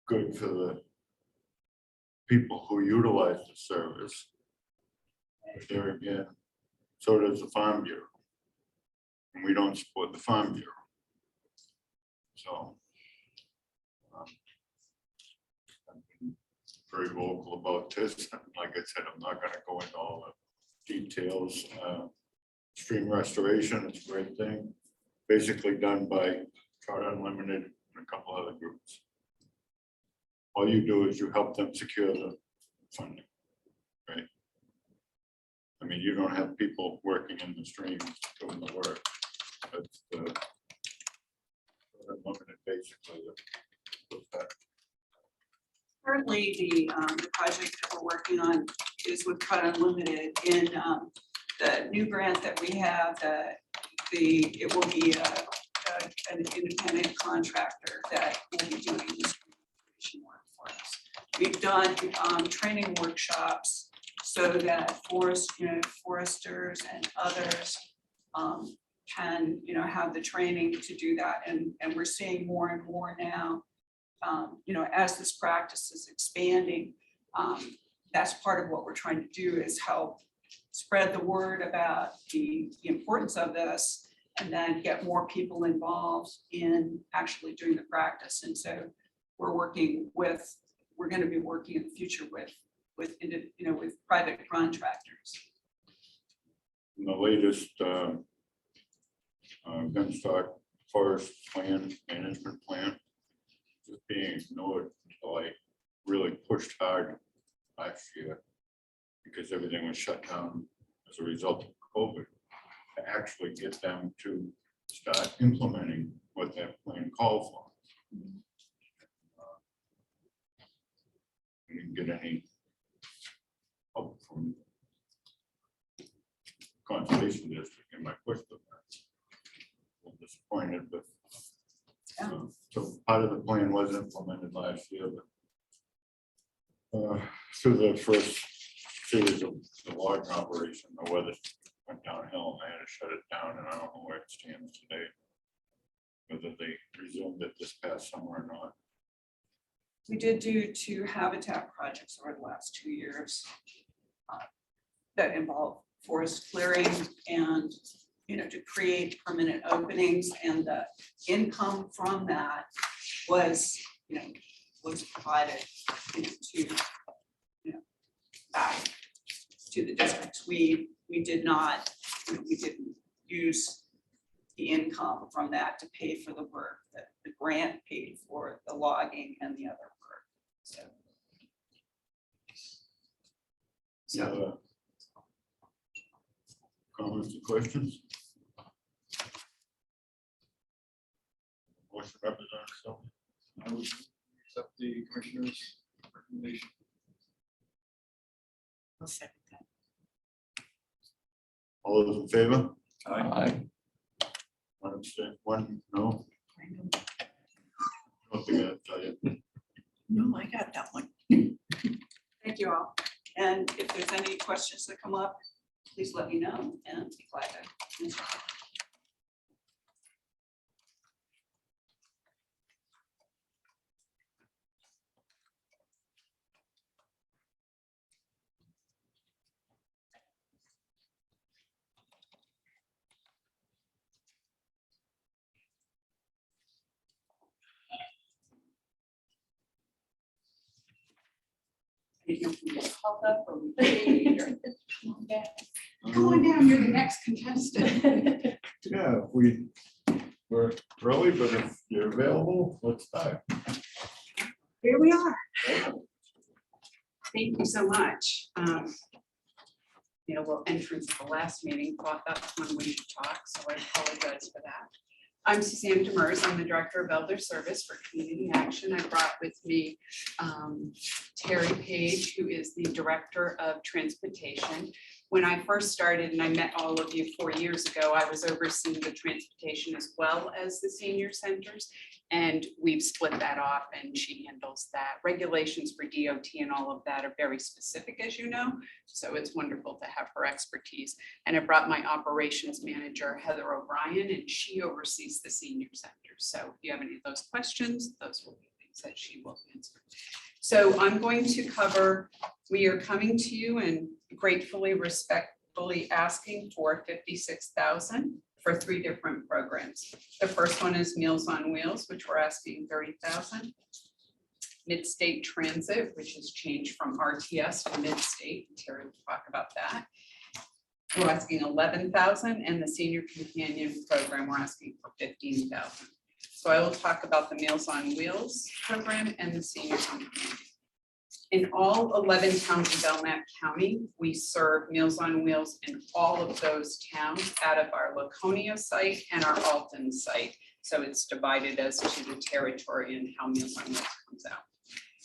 good for the people who utilize the service. But there again, so does the Farm Bureau. And we don't support the Farm Bureau. So I've been very vocal about this. And like I said, I'm not going to go into all the details. Stream restoration is a great thing. Basically done by Trout Unlimited and a couple other groups. All you do is you help them secure the funding, right? I mean, you don't have people working in the streams doing the work. That's the Unlimited basically. Currently, the project that we're working on is with Trout Unlimited. In the new grant that we have, it will be an independent contractor that will be doing this work for us. We've done training workshops so that foresters and others can have the training to do that, and we're seeing more and more now. As this practice is expanding, that's part of what we're trying to do is help spread the word about the importance of this, and then get more people involved in actually doing the practice. And so we're going to be working in the future with private contractors. In the latest gunstock forest plan, management plan, just being ignored until I really pushed hard last year because everything was shut down as a result of COVID, to actually get them to start implementing what that plan called for. We didn't get any help from conservation district in my push for that. I'm disappointed, but so part of the plan was implemented last year, but through the first series of the logging operation, the weather went downhill and I had to shut it down, and I don't know where it stands today, whether they resumed it this past summer or not. We did do 2 habitat projects over the last 2 years that involve forest clearing and to create permanent openings, and the income from that was provided to back to the districts. We did not, we didn't use the income from that to pay for the work that the grant paid for, the logging and the other work. So Comments or questions? Motion Representative Sullivan. I would accept the commissioner's recommendation. I'll second that. All those in favor? Aye. One abstain, one no. I don't think I'll tell you. No, I got that one. Thank you all. And if there's any questions that come up, please let me know and be glad to answer. I didn't know if we get called up or we paid or- Come on down, you're the next contestant. Yeah, we're early, but if you're available, let's start. Here we are. Thank you so much. You know, well, entrance at the last meeting, thought that's when we should talk, so I apologize for that. I'm Suzanne Demers. I'm the Director of Elder Service for Community Action. I brought with me Terry Page, who is the Director of Transportation. When I first started and I met all of you 4 years ago, I was overseeing the transportation as well as the senior centers. And we've split that off and she handles that. Regulations for DOT and all of that are very specific, as you know. So it's wonderful to have her expertise. And I brought my operations manager, Heather O'Brien, and she oversees the senior centers. So if you have any of those questions, those will be things that she will answer. So I'm going to cover, we are coming to you and gratefully, respectfully asking for $56,000 for 3 different programs. The first one is Meals on Wheels, which we're asking $30,000. Mid-State Transit, which has changed from RTS to Mid-State. Terry will talk about that. We're asking $11,000, and the Senior Companion Program, we're asking for $15,000. So I will talk about the Meals on Wheels program and the Senior Companion. In all 11 towns in Belknap County, we serve Meals on Wheels in all of those towns out of our Laconia site and our Alton site. So it's divided as to the territory and how Meals on Wheels comes out.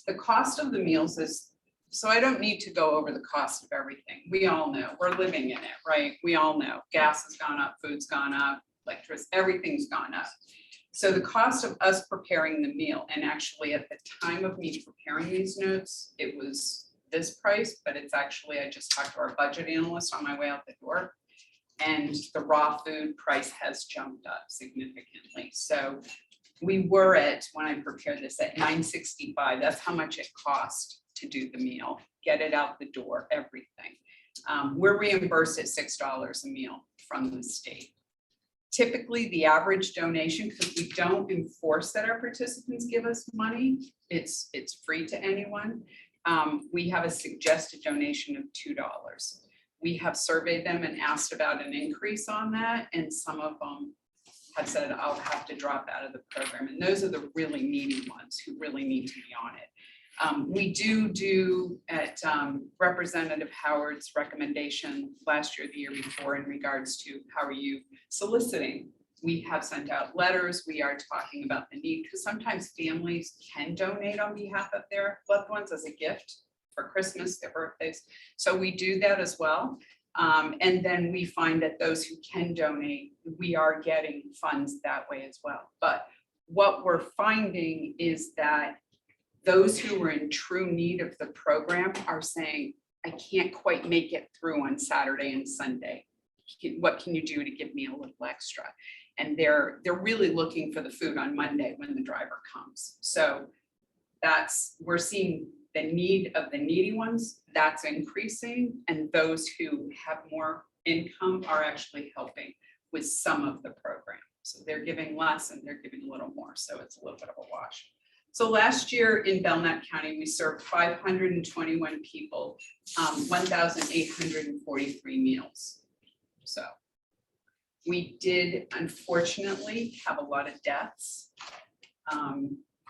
The cost of the meals is, so I don't need to go over the cost of everything. We all know, we're living in it, right? We all know gas has gone up, food's gone up, electricity, everything's gone up. So the cost of us preparing the meal, and actually at the time of me preparing these notes, it was this price, but it's actually, I just talked to our budget analyst on my way out the door, and the raw food price has jumped up significantly. So we were at, when I prepared this, at $9.65. That's how much it cost to do the meal, get it out the door, everything. We're reimbursed at $6 a meal from the state. Typically, the average donation, because we don't enforce that our participants give us money, it's free to anyone. We have a suggested donation of $2. We have surveyed them and asked about an increase on that, and some of them have said, I'll have to drop out of the program. And those are the really needy ones who really need to be on it. We do at Representative Howard's recommendation last year, the year before, in regards to how are you soliciting. We have sent out letters. We are talking about the need, because sometimes families can donate on behalf of their loved ones as a gift for Christmas, their birthdays. So we do that as well. And then we find that those who can donate, we are getting funds that way as well. But what we're finding is that those who are in true need of the program are saying, I can't quite make it through on Saturday and Sunday. What can you do to give me a little extra? And they're really looking for the food on Monday when the driver comes. So we're seeing the need of the needy ones, that's increasing. And those who have more income are actually helping with some of the program. So they're giving less and they're giving a little more. So it's a little bit of a wash. So last year in Belknap County, we served 521 people, 1,843 meals. So we did unfortunately have a lot of deaths.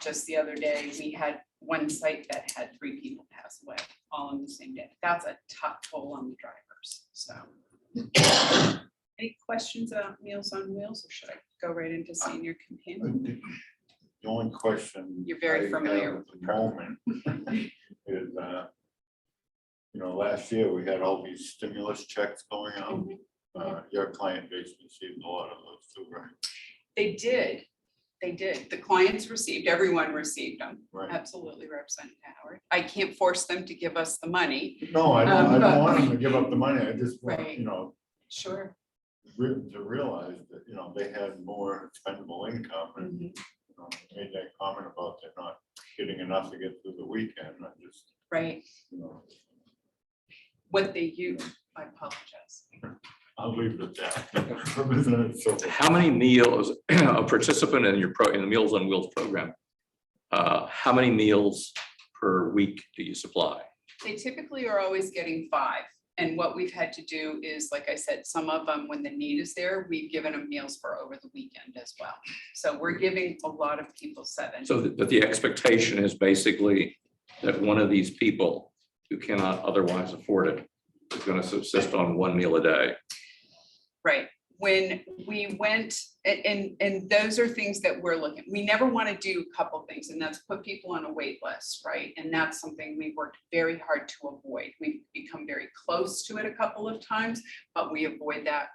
Just the other day, we had one site that had 3 people pass away all in the same day. That's a tough toll on the drivers. So any questions about Meals on Wheels, or should I go right into Senior Companion? The only question. You're very I familiar have with at the moment is, last year we had all these stimulus checks going out. Your client base received a lot of those too, right? They did. They did. The clients received, everyone received them. Right. Absolutely, Representative Howard. I can't force them to give us the money. No, I don't but- want them to give up the money. I just want, Right. you know, Sure. to realize that, you know, they had more expendable income and, Mhm. you know, made that comment about they're not getting enough to get through the weekend. I just, Right. you know, What they use, I apologize. I'll leave it at that. Representative Silver. How many meals, a participant in in the Meals on Wheels program, how many meals per week do you supply? They typically are always getting 5. And what we've had to do is, like I said, some of them, when the need is there, we've given them meals for over the weekend as well. So we're giving a lot of people 7. So but the expectation is basically that one of these people who cannot otherwise afford it is going to subsist on 1 meal a day. Right. When we went, and those are things that we're looking, we never want to do a couple things, and that's put people on a wait list, right? And that's something we've worked very hard to avoid. We've become very close to it a couple of times, but we avoid that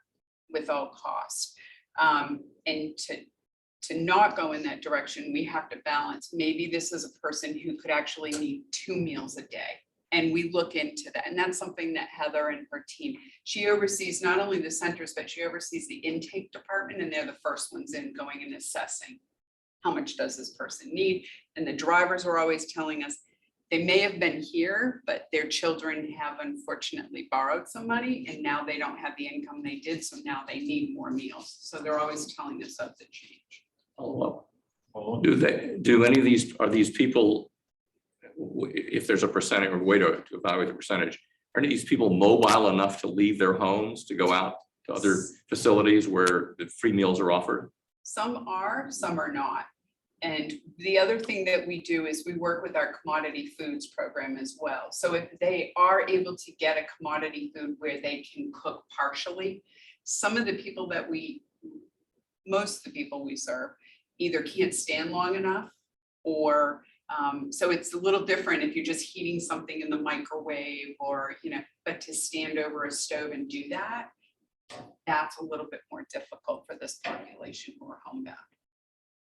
with all costs. And to not go in that direction, we have to balance. Maybe this is a person who could actually need 2 meals a day. And we look into that. And that's something that Heather and her team, she oversees not only the centers, but she oversees the intake department. And they're the first ones in going and assessing how much does this person need. And the drivers are always telling us they may have been here, but their children have unfortunately borrowed some money and now they don't have the income they did. So now they need more meals. So they're always telling us of the change. Follow Well, up. Do any of these, are these people, if there's a percentage or way to evaluate the percentage, are these people mobile enough to leave their homes to go out to other facilities where the free meals are offered? Some are, some are not. And the other thing that we do is we work with our commodity foods program as well. So if they are able to get a commodity food where they can cook partially, some of the people that most of the people we serve either can't stand long enough or so it's a little different if you're just heating something in the microwave or, you know, but to stand over a stove and do that, that's a little bit more difficult for this population who are homebound.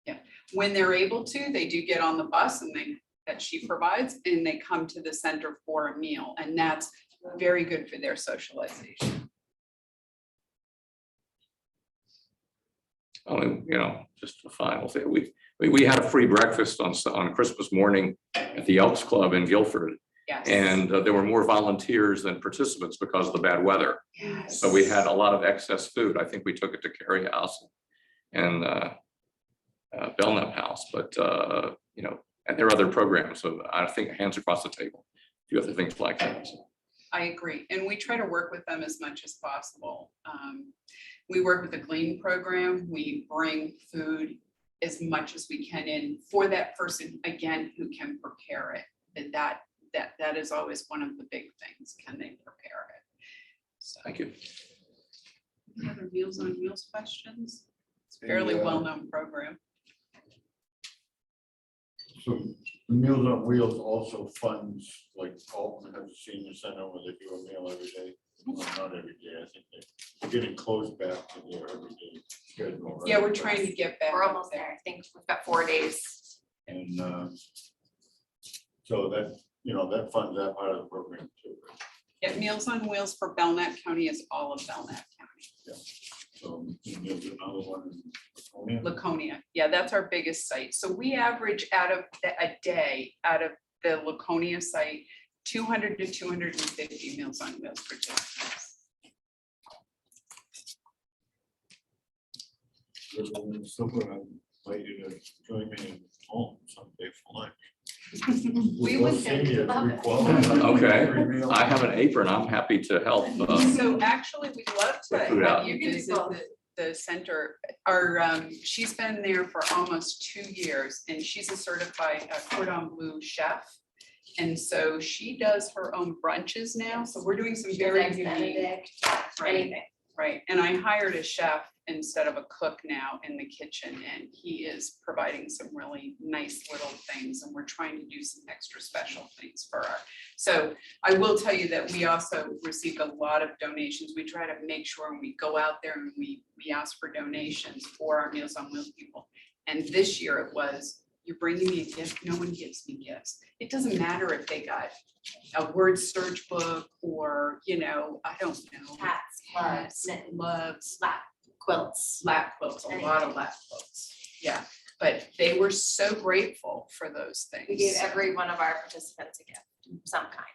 Yeah, when they're able to, they do get on the bus and that she provides and they come to the center for a meal, and that's very good for their socialization. Only, you know, just a final thing. We had a free breakfast on Christmas morning at the Elks Club in Guilford. Yes. And there were more volunteers than participants because of the bad weather. Yes. So we had a lot of excess food. I think we took it to Cary House and Belknap House, but you know, and there are other programs. So I think Hands Across the Table, a few other things like that. So, I agree. And we try to work with them as much as possible. We work with the Glean program. We bring food as much as we can in for that person, again, who can prepare it. That is always one of the big things. Can they prepare it? So, thank you. any other Meals on Wheels questions? It's a fairly well-known program. So the Meals on Wheels also funds, like Alton has a senior center where they do a meal every day. Well, not every day, I think they're getting close back to their everyday schedule. Yeah, right? we're trying to get back We're up almost there. there. I think we've got 4 days. And so that, you know, that funds that part of the program too. Right? Yeah, Meals on Wheels for Belknap County is all of Belknap County. So and there's another one in Laconia. Laconia, yeah, that's our biggest site. So we average a day out of the Laconia site, 200 to 250 Meals on Wheels participants. Representative Silver, I'd like you to join me in home someday for lunch. We We'll would send you love free it. quality. Okay. Free meal. I have an apron. I'm happy to help. So actually, we'd love to Food out. have you You can do visit both. the center. She's been there for almost 2 years and she's a certified cordon bleu chef. And so she does her own brunches now. So we're doing some very Eggs unique. Benedict, Right. anything. Right, and I hired a chef instead of a cook now in the kitchen, and he is providing some really nice little things, and we're trying to do some extra special things for our. So I will tell you that we also received a lot of donations. We try to make sure when we go out there and we ask for donations for our Meals on Wheels people. And this year it was, you're bringing me a gift, no one gives me gifts. It doesn't matter if they got a word search book or, you know, I don't know. Hats, gloves, mittens, Gloves, lap quilts. lap quilts, a lot of lap quilts. Yeah, but they were so grateful for those things. We gave every one of our participants a gift of some kind.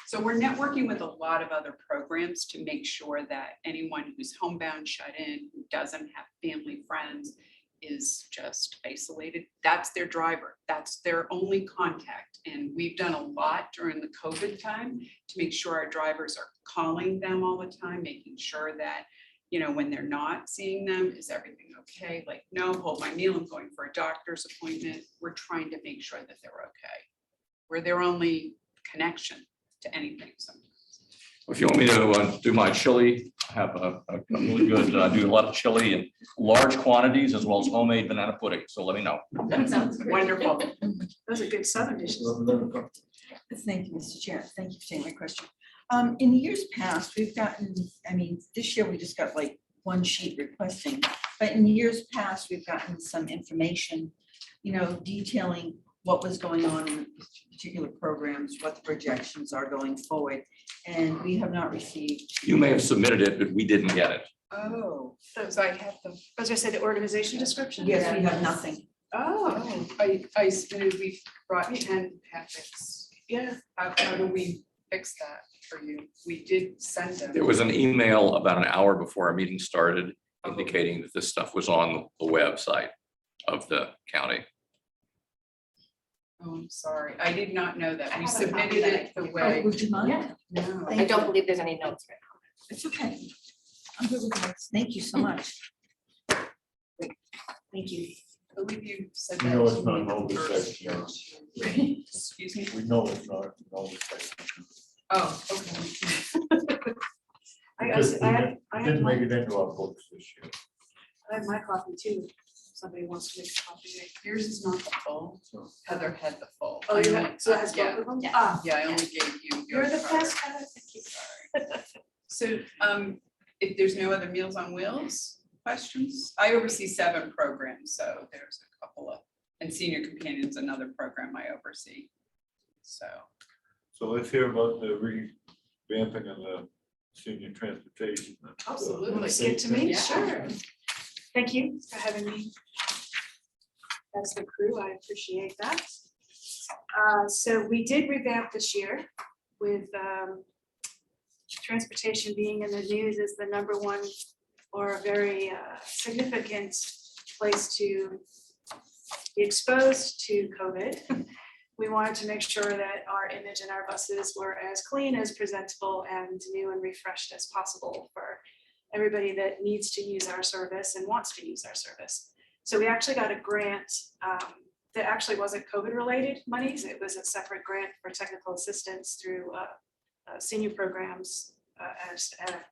So we're networking with a lot of other programs to make sure that anyone who's homebound, shut in, who doesn't have family, friends, is just isolated. That's their driver. That's their only contact. And we've done a lot during the COVID time to make sure our drivers are calling them all the time, making sure that, you know, when they're not seeing them, is everything okay? Like, no, hold my meal, I'm going for a doctor's appointment. We're trying to make sure that they're okay. We're their only connection to anything sometimes. If you want me to do my chili, I have a really good, I do a lot of chili in large quantities as well as homemade banana pudding, so let me know. That sounds great. Wonderful. Those are good southern dishes. Thank you, Mr. Chair. Thank you for taking my question. In years past, we've gotten, I mean, this year we just got like one sheet requesting, but in years past, we've gotten some information, you know, detailing what was going on in particular programs, what the projections are going forward, and we have not received. You may have submitted it, but we didn't get it. Oh, so I have the, As I said, the organization description. Yes, we have nothing. oh, I submitted, we brought 10 packets. Yeah, how do we fix that for you? We did send them. There was an email about an hour before our meeting started indicating that this stuff was on the website of the county. Oh, I'm sorry. I did not know that. I We have a copy submitted that I it can the give way. Oh, would you mind? Yeah. No. I don't believe there's any notes right It's okay. I'm good with that. Thank you so much. Thank you. I believe you said You that. know to it's not me an the oversight, first yeah. year. Excuse me? We know it's not an oversight. Oh, okay. It just didn't make it into our books this year. I have my copy too. Somebody wants to make a copy. Yours is not the full. So Heather had the full. Oh, I you only- have, so it has yeah, both of them? Yeah. Ah, Yeah, I only gave you. you're your the card. best, Heather. Thank you. So, if there's no other Meals on Wheels questions, I oversee 7 programs, so there's a couple of, and Senior Companions, another program I oversee. So, let's hear about the revamping of the senior transportation. absolutely. Skip to me? Yeah. Sure. Thank you for having me as the crew. I appreciate that. So we did revamp this year with transportation being in the news as the #1 or a very significant place to be exposed to COVID. We wanted to make sure that our image and our buses were as clean, as presentable, and new and refreshed as possible for everybody that needs to use our service and wants to use our service. So we actually got a grant that actually wasn't COVID-related monies. It was a separate grant for technical assistance through senior programs at a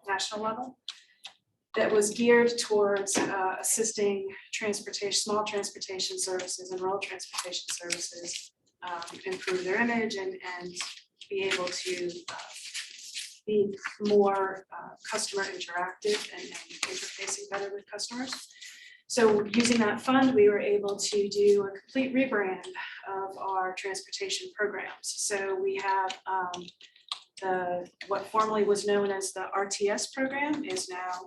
national level that was geared towards assisting transportation, small transportation services and rural transportation services improve their image and be able to be more customer interactive and interfacing better with customers. So using that fund, we were able to do a complete rebrand of our transportation programs. So we have what formerly was known as the RTS program is now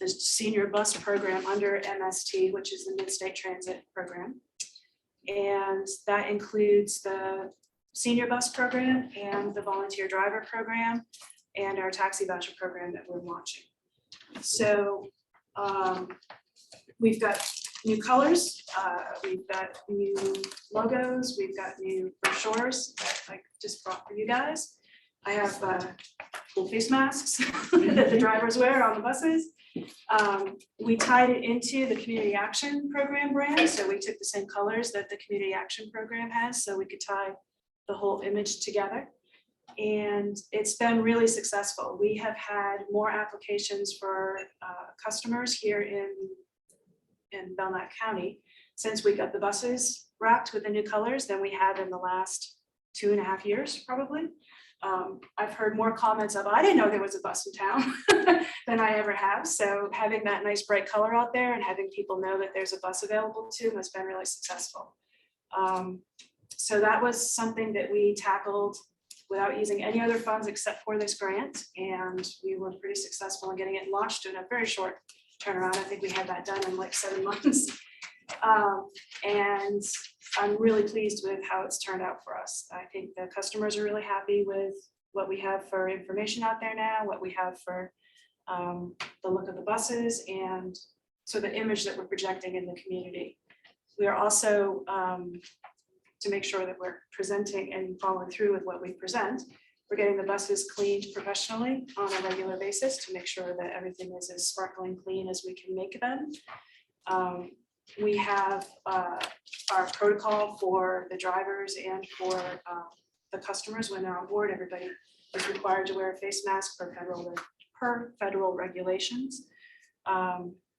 the senior bus program under MST, which is the Mid-State Transit Program. And that includes the senior bus program and the volunteer driver program and our taxi voucher program that we're launching. So we've got new colors, we've got new logos, we've got new brochures that I just brought for you guys. I have full face masks that the drivers wear on the buses. We tied it into the Community Action Program brand, so we took the same colors that the Community Action Program has, so we could tie the whole image together. And it's been really successful. We have had more applications for customers here in Belknap County since we got the buses wrapped with the new colors than we have in the last 2.5 years, probably. I've heard more comments of, I didn't know there was a bus in town than I ever have. So having that nice bright color out there and having people know that there's a bus available to them has been really successful. So that was something that we tackled without using any other funds except for this grant. And we were pretty successful in getting it launched in a very short turnaround. I think we had that done in like 7 months. And I'm really pleased with how it's turned out for us. I think the customers are really happy with what we have for information out there now, what we have for the look of the buses, and so the image that we're projecting in the community. We are also, to make sure that we're presenting and following through with what we present, we're getting the buses cleaned professionally on a regular basis to make sure that everything is as sparkling clean as we can make them. We have our protocol for the drivers and for the customers when they're on board. Everybody is required to wear a face mask per federal regulations.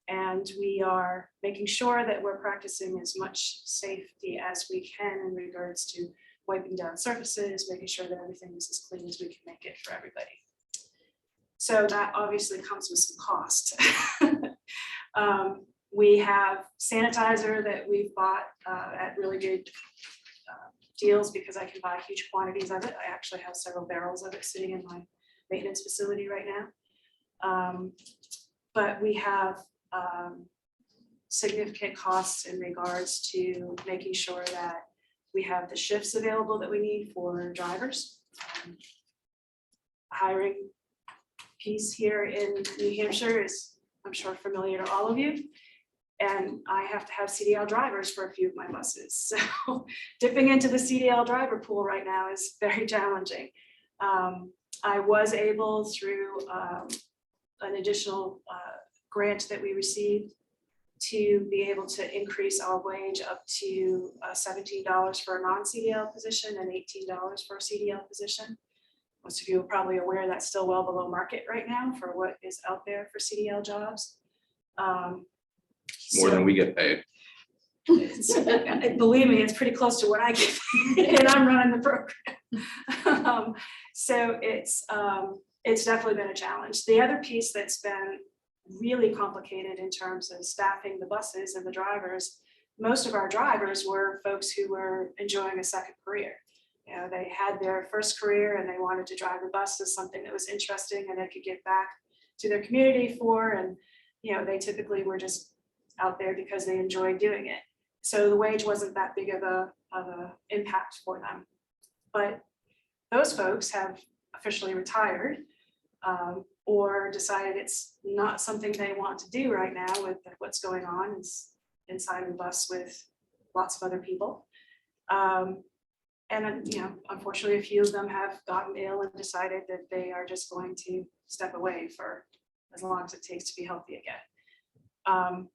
And we are making sure that we're practicing as much safety as we can in regards to wiping down surfaces, making sure that everything is as clean as we can make it for everybody. So that obviously comes with some cost. We have sanitizer that we've bought at really good deals because I can buy huge quantities of it. I actually have several barrels of it sitting in my maintenance facility right now. But we have significant costs in regards to making sure that we have the shifts available that we need for drivers. Hiring piece here in New Hampshire is, I'm sure, familiar to all of you. And I have to have CDL drivers for a few of my buses. So dipping into the CDL driver pool right now is very challenging. I was able, through an additional grant that we received, to be able to increase our wage up to $17 for a non-CDL position and $18 for a CDL position. Most of you are probably aware that's still well below market right now for what is out there for CDL jobs. More than we get paid. Believe me, it's pretty close to what I get, and I'm running the program. So it's definitely been a challenge. The other piece that's been really complicated in terms of staffing the buses and the drivers, most of our drivers were folks who were enjoying a second career. You know, they had their first career and they wanted to drive the bus as something that was interesting and they could give back to their community for, and you know, they typically were just out there because they enjoyed doing it. So the wage wasn't that big of a impact for them. But those folks have officially retired or decided it's not something they want to do right now with what's going on inside of the bus with lots of other people. And you know, unfortunately, a few of them have gotten ill and decided that they are just going to step away for as long as it takes to be healthy again.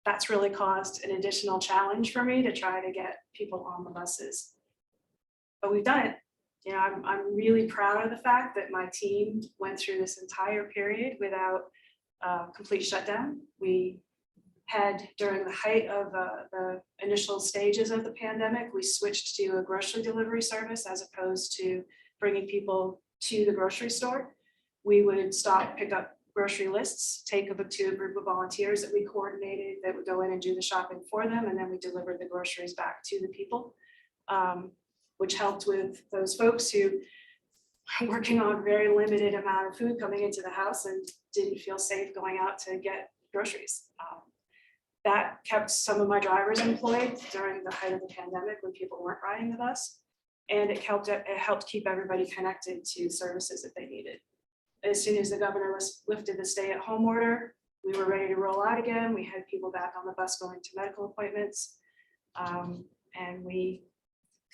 That's really caused an additional challenge for me to try to get people on the buses. But we've done it. You know, I'm really proud of the fact that my team went through this entire period without complete shutdown. We had, during the height of the initial stages of the pandemic, we switched to a grocery delivery service as opposed to bringing people to the grocery store. We would stop, pick up grocery lists, take them to a group of volunteers that we coordinated that would go in and do the shopping for them, and then we delivered the groceries back to the people, which helped with those folks who were working on very limited amount of food coming into the house and didn't feel safe going out to get groceries. That kept some of my drivers employed during the height of the pandemic when people weren't riding the bus, and it helped keep everybody connected to services that they needed. As soon as the governor lifted the stay-at-home order, we were ready to roll out again. We had people back on the bus going to medical appointments, and we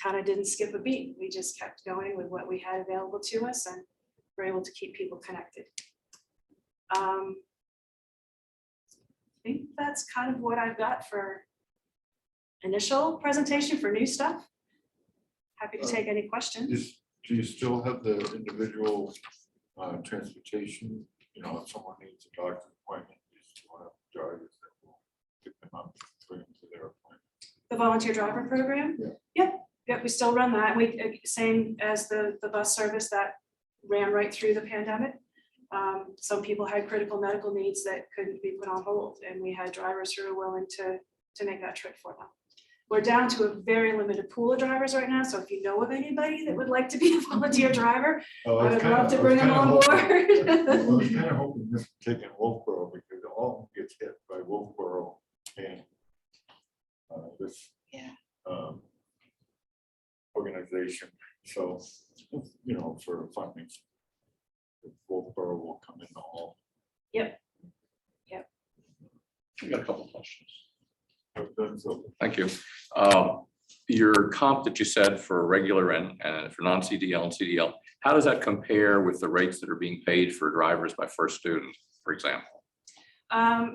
kind of didn't skip a beat. We just kept going with what we had available to us and were able to keep people connected. I think that's kind of what I've got for initial presentation for new stuff. Happy to take any questions. Do you still have the individual transportation? You know, if someone needs a doctor's appointment, you still have drivers that will pick them up, bring them to their appointment. The volunteer driver program? Yeah. Yep, we still run that. We, same as the bus service, that ran right through the pandemic. Some people had critical medical needs that couldn't be put on hold, and we had drivers who were willing to make that trip for them. We're down to a very limited pool of drivers right now, so if you know of anybody that would like to be a volunteer driver, Oh, I would kinda- love to was bring them kinda on hoping- board. I was kind of hoping this was taking Wolfboro because all gets hit by Wolfboro and this organization. So, you know, for funding, Wolfboro will come in all. I got a couple questions. So, Thank you. Your comp that you said for regular and for non-CDL and CDL, how does that compare with the rates that are being paid for drivers by first student, for example?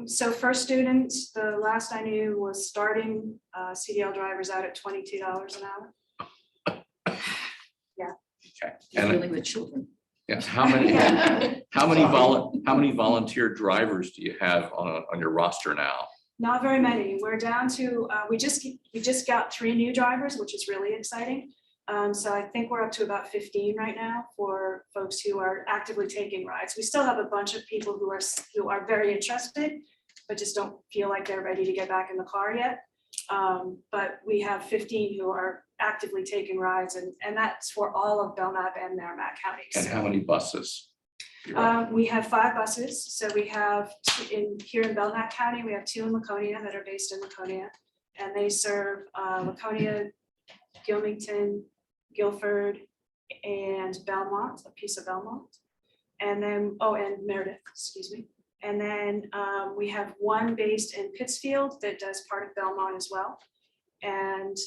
So first students, the last I knew was starting CDL drivers out at $22 an hour. Okay. You're And dealing with children. yes, how many volunteer drivers do you have on your roster now? Not very many. We're down to, we just got 3 new drivers, which is really exciting. So I think we're up to about 15 right now for folks who are actively taking rides. We still have a bunch of people who are very interested, but just don't feel like they're ready to get back in the car yet. But we have 15 who are actively taking rides, and that's for all of Belknap and Merrimack counties. And how many buses? We have 5 buses. So we have here in Belknap County, we have 2 in Laconia that are based in Laconia, and they serve Laconia, Gilmington, Guilford, and Belmont, a piece of Belmont. And then, and Meredith, excuse me. And then we have 1 based in Pittsfield that does part of Belmont as well. And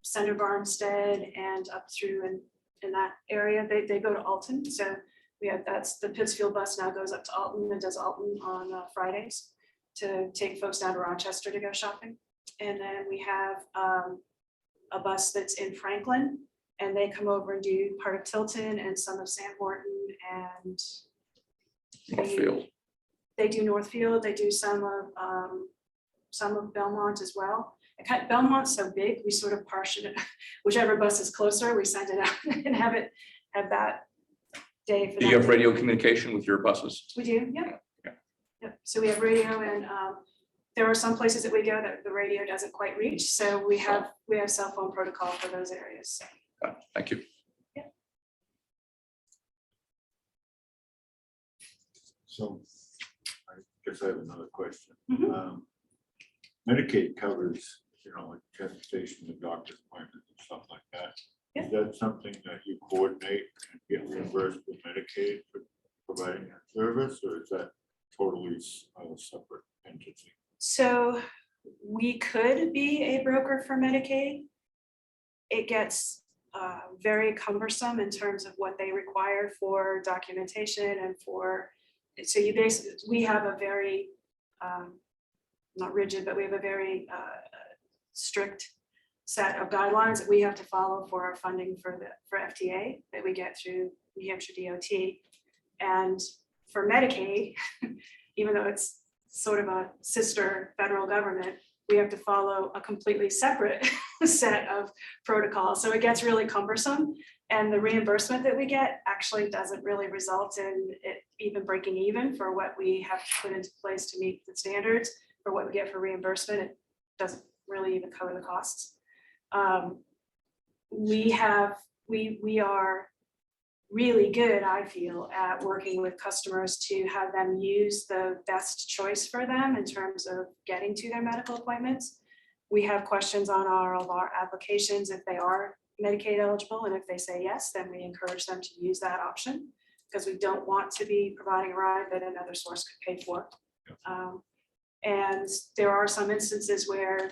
Senator Barmstead and up through in that area, they go to Alton. So we have, that's the Pittsfield bus now goes up to Alton and does Alton on Fridays to take folks down to Rochester to go shopping. And then we have a bus that's in Franklin, and they come over and do part of Tilton and some of Sam Horton and Northfield. they do Northfield, they do some of Belmont as well. Belmont's so big, we sort of partition it, whichever bus is closer, we send it out and have that day for Do you them. have radio communication with your buses? We do, yeah. Yeah. Yep. So we have radio, and there are some places that we go that the radio doesn't quite reach, so we have cell phone protocol for those areas. Thank you. so I guess I have another question. Mhm. Medicaid covers, you know, like transportation and doctor's appointments and stuff like that. Is that something that you coordinate and get reimbursed with Medicaid for providing that service, or is that totally a separate entity? So we could be a broker for Medicaid. It gets very cumbersome in terms of what they require for documentation and so you basically, we have a very, not rigid, but we have a very strict set of guidelines that we have to follow for our funding for FTA that we get through New Hampshire DOT. And for Medicaid, even though it's sort of a sister federal government, we have to follow a completely separate set of protocols. So it gets really cumbersome, and the reimbursement that we get actually doesn't really result in it even breaking even for what we have to put into place to meet the standards. For what we get for reimbursement, it doesn't really even cover the costs. We are really good, I feel, at working with customers to have them use the best choice for them in terms of getting to their medical appointments. We have questions on all of our applications if they are Medicaid eligible, and if they say yes, then we encourage them to use that option, because we don't want to be providing a ride that another source could pay for. And there are some instances where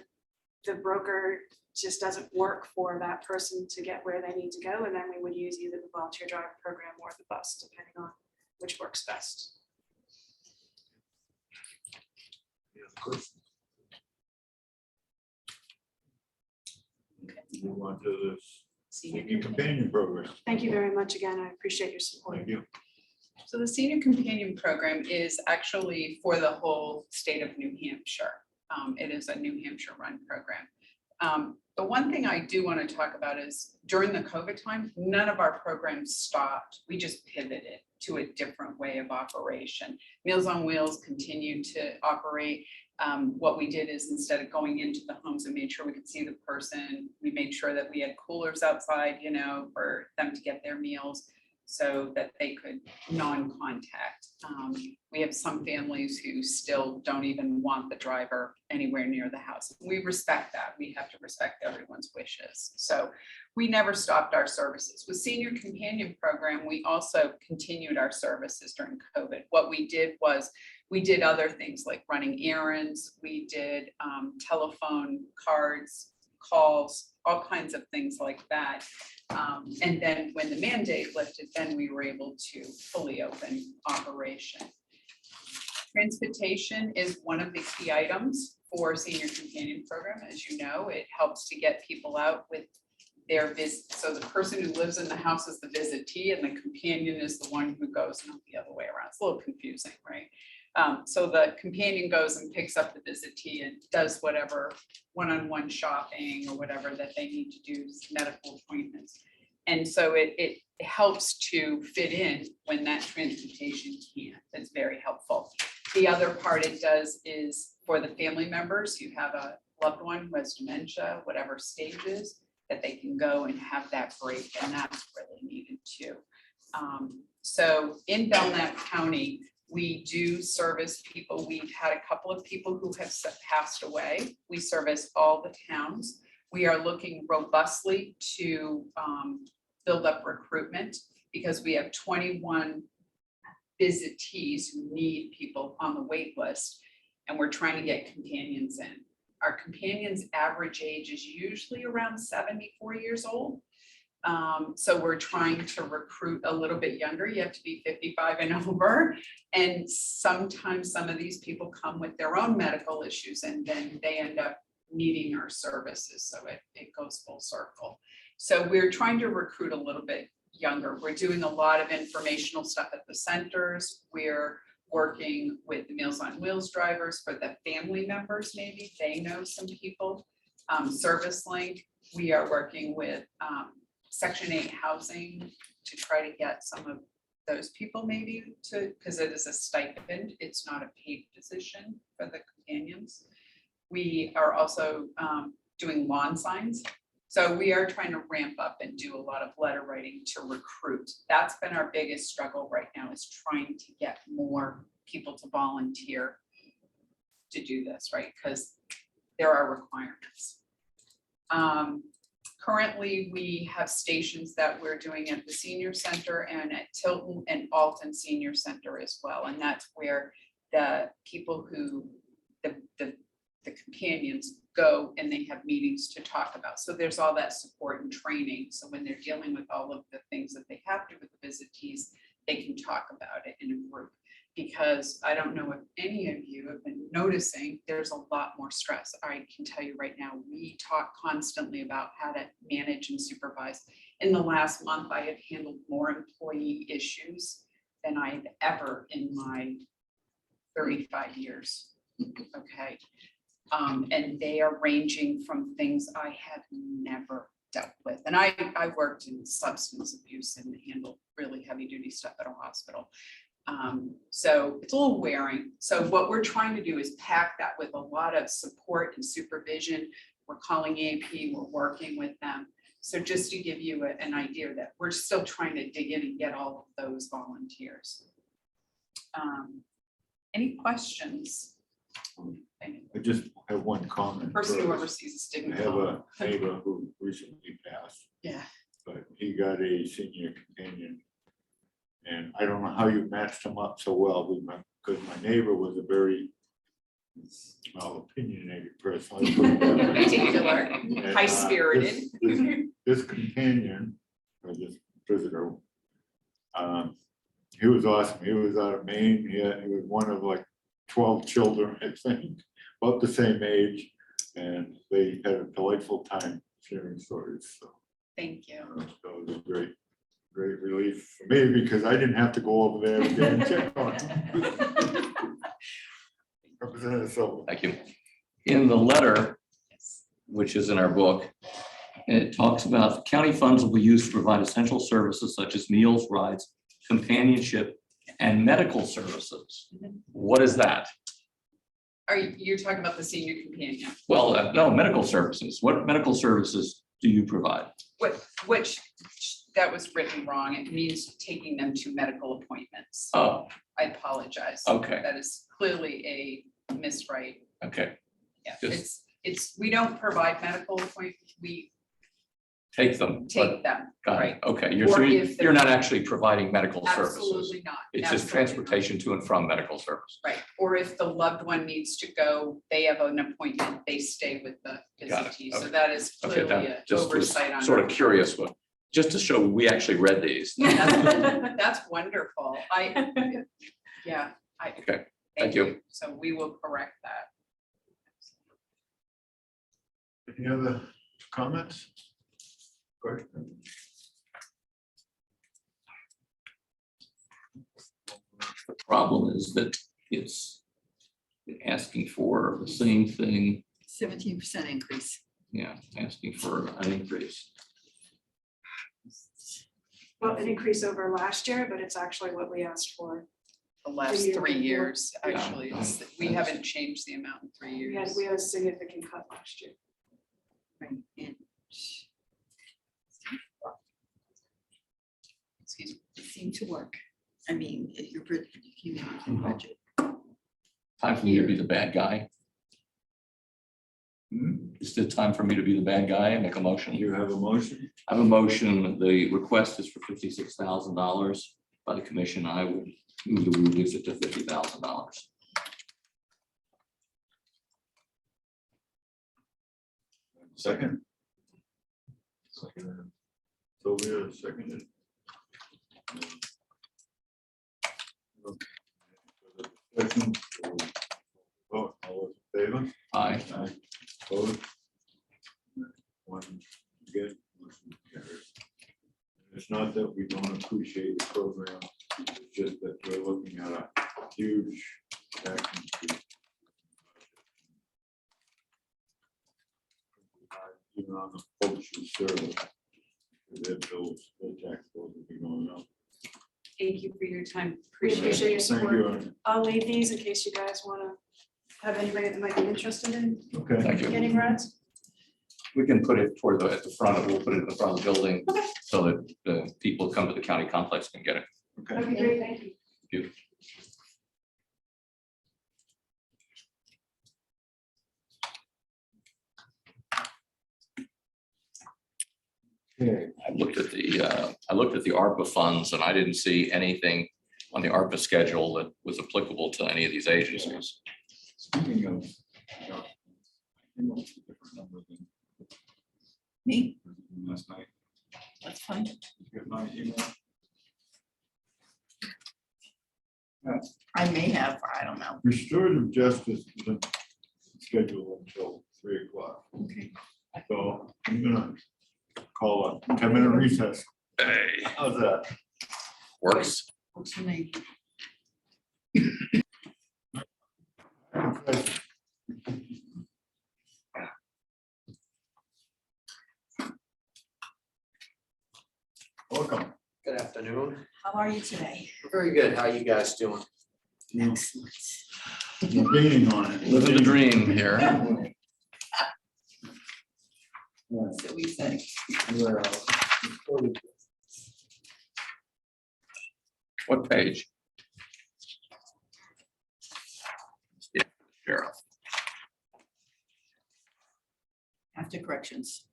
the broker just doesn't work for that person to get where they need to go, and then we would use either the volunteer driver program or the bus, depending on which works best. Any other questions? Move on to this senior companion program. Thank you very much again. I appreciate your support. Thank you. So the Senior Companion Program is actually for the whole state of New Hampshire. It is a New Hampshire run program. The one thing I do want to talk about is during the COVID time, none of our programs stopped. We just pivoted to a different way of operation. Meals on Wheels continued to operate. What we did is instead of going into the homes and made sure we could see the person, we made sure that we had coolers outside, you know, for them to get their meals so that they could non-contact. We have some families who still don't even want the driver anywhere near the house. We respect that. We have to respect everyone's wishes. So we never stopped our services. With Senior Companion Program, we also continued our services during COVID. What we did was we did other things like running errands. We did telephone cards, calls, all kinds of things like that. And then when the mandate lifted, then we were able to fully open operation. Transportation is one of the key items for Senior Companion Program. As you know, it helps to get people out with their visit. So the person who lives in the house is the visitee and the companion is the one who goes, not the other way around. It's a little confusing, right? So the companion goes and picks up the visitee and does whatever one-on-one shopping or whatever that they need to do, medical appointments. And so it helps to fit in when that transportation can't. That's very helpful. The other part it does is for the family members, you have a loved one who has dementia, whatever stages, that they can go and have that break, and that's really needed too. So in Belknap County, we do service people. We've had a couple of people who have passed away. We service all the towns. We are looking robustly to build up recruitment because we have 21 visitees who need people on the wait list, and we're trying to get companions in. Our companions' average age is usually around 74 years old. So we're trying to recruit a little bit younger. You have to be 55 and over. And sometimes some of these people come with their own medical issues and then they end up needing our services. So it goes full circle. So we're trying to recruit a little bit younger. We're doing a lot of informational stuff at the centers. We're working with the Meals on Wheels drivers for the family members, maybe they know some people. Service Link, we are working with Section 8 housing to try to get some of those people maybe to, because it is a stipend, it's not a paid position for the companions. We are also doing lawn signs. So we are trying to ramp up and do a lot of letter writing to recruit. That's been our biggest struggle right now, is trying to get more people to volunteer to do this, right? Because there are requirements. Currently, we have stations that we're doing at the Senior Center and at Tilton and Alton Senior Center as well. And that's where the people who, the companions go and they have meetings to talk about. So there's all that support and training. So when they're dealing with all of the things that they have to with the visitees, they can talk about it in a group. Because I don't know if any of you have been noticing, there's a lot more stress. I can tell you right now, we talk constantly about how to manage and supervise. In the last month, I have handled more employee issues than I've ever in my 35 years. Okay. And they are ranging from things I have never dealt with. And I worked in substance abuse and handled really heavy duty stuff at a hospital. So it's a little wearing. So what we're trying to do is pack that with a lot of support and supervision. We're calling AP, we're working with them. So just to give you an idea that we're still trying to dig in and get all of those volunteers. Any questions? I just have one comment. Person who first. oversees a I stigma. have a neighbor who recently passed, Yeah. but he got a senior companion. And I don't know how you matched him up so well with because my neighbor was a very, well, opinionated person. let's put it that way. Particular, And, high spirited. This companion, or this visitor, he was awesome. He was out of Maine. He was one of like 12 children, I think, about the same age. And they had a delightful time sharing stories. So Thank you. it was a great relief for me because I didn't have to go over there and check on him. Representative Silva. Thank you. In the letter, Yes. which is in our book. And it talks about county funds will be used to provide essential services such as meals, rides, companionship, and medical services. What is that? You're talking about the senior companion, Well, no, medical services. What medical services do you provide? which that was written wrong. It means taking them to medical appointments. Oh, I apologize. okay, That is clearly a miswrite. okay. Yeah, Just- it's, we don't provide medical appointments, we Take them. but- take them, Got right? it. Okay, Or if you're not they're- actually providing medical services. Absolutely not. It's just absolutely not. transportation to and from medical service. Right, or if the loved one needs to go, they have an appointment, they stay with the Got it, visiting. So okay. that is Okay, clearly that an just was oversight on. sort our of curious, but just to show we actually read these. That's wonderful. Yeah, Okay, thank you. So we will correct that. Any other comments? Questions? The problem is that it's asking for the same thing, 17% increase. yeah, asking for an increase. Well, an increase over last year, but it's actually what we asked for. The last year 3 before. years, Yeah. actually, we haven't changed the amount in 3 years. We had a significant cut last year. Right, and Excuse me. it seemed to work. I mean, your community budget. Time for me to be the bad guy. Is it time for me to be the bad guy and make a motion? You have a motion? I have a motion, the request is for $56,000 by the commission. I would move to reduce it to $50,000. Second? Sylvia, seconded. Okay. Discussion, vote, all those in favor? Aye. Opposed? One again, motion carries. It's not that we don't appreciate the program, it's just that we're looking at a huge tax increase. Even on the folks who serve, their bills, their tax bills will be going up. Thank you for your time. We appreciate your Thank support. you. I'll leave these in case you guys want to have anybody that might be interested in Okay. Thank you. getting rides. We can put it toward at the front, we'll put it in the front of the building so that the people who come to the county complex can get it. Okay. That'd be great, thank you. Okay. I looked at the ARPA funds and I didn't see anything on the ARPA schedule that was applicable to any of these agencies. Speaking of, I came up with a different number than Me, last night. that's fine. You get my email? I may have, I don't know. Restorative justice isn't scheduled until 3 o'clock. Okay. So I'm gonna call a 10-minute recess. Hey, How's that? works. What's her name? Welcome. Good afternoon. How are you today? Very good. How you guys doing? Excellent. You're leaning on it. Living the dream here. So we say, What page? Yeah, Sheriff. after corrections.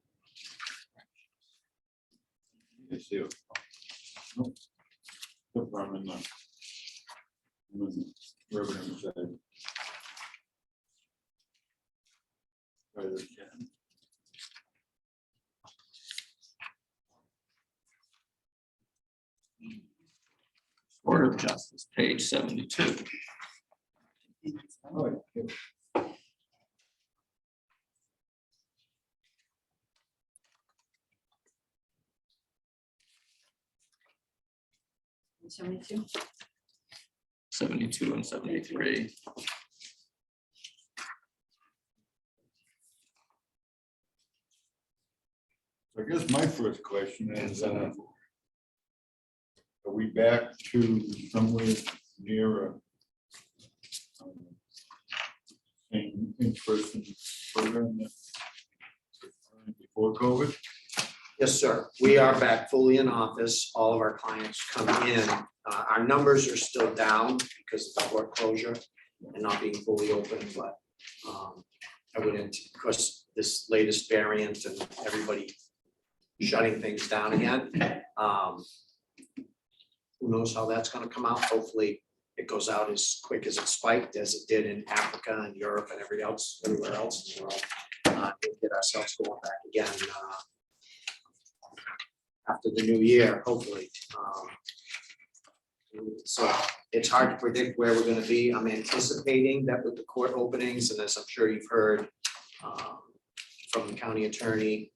Yes, you. Nope. Nope, I'm in the revenue side. Right, okay. Court of Justice, page 72. All right, yeah. 72. 72 and 73. I guess my first question is, are we back to somewhere near a same in-person program that before COVID? Yes, sir. We are back fully in office. All of our clients come in. Our numbers are still down because of the court closure and not being fully open, but I wouldn't, of course, this latest variant and everybody shutting things down again. Who knows how that's gonna come out? Hopefully it goes out as quick as it spiked, as it did in Africa and Europe and everywhere else in the world. We'll get ourselves going back again after the new year, hopefully. So it's hard to predict where we're gonna be. I'm anticipating that with the court openings, and as I'm sure you've heard from the county attorney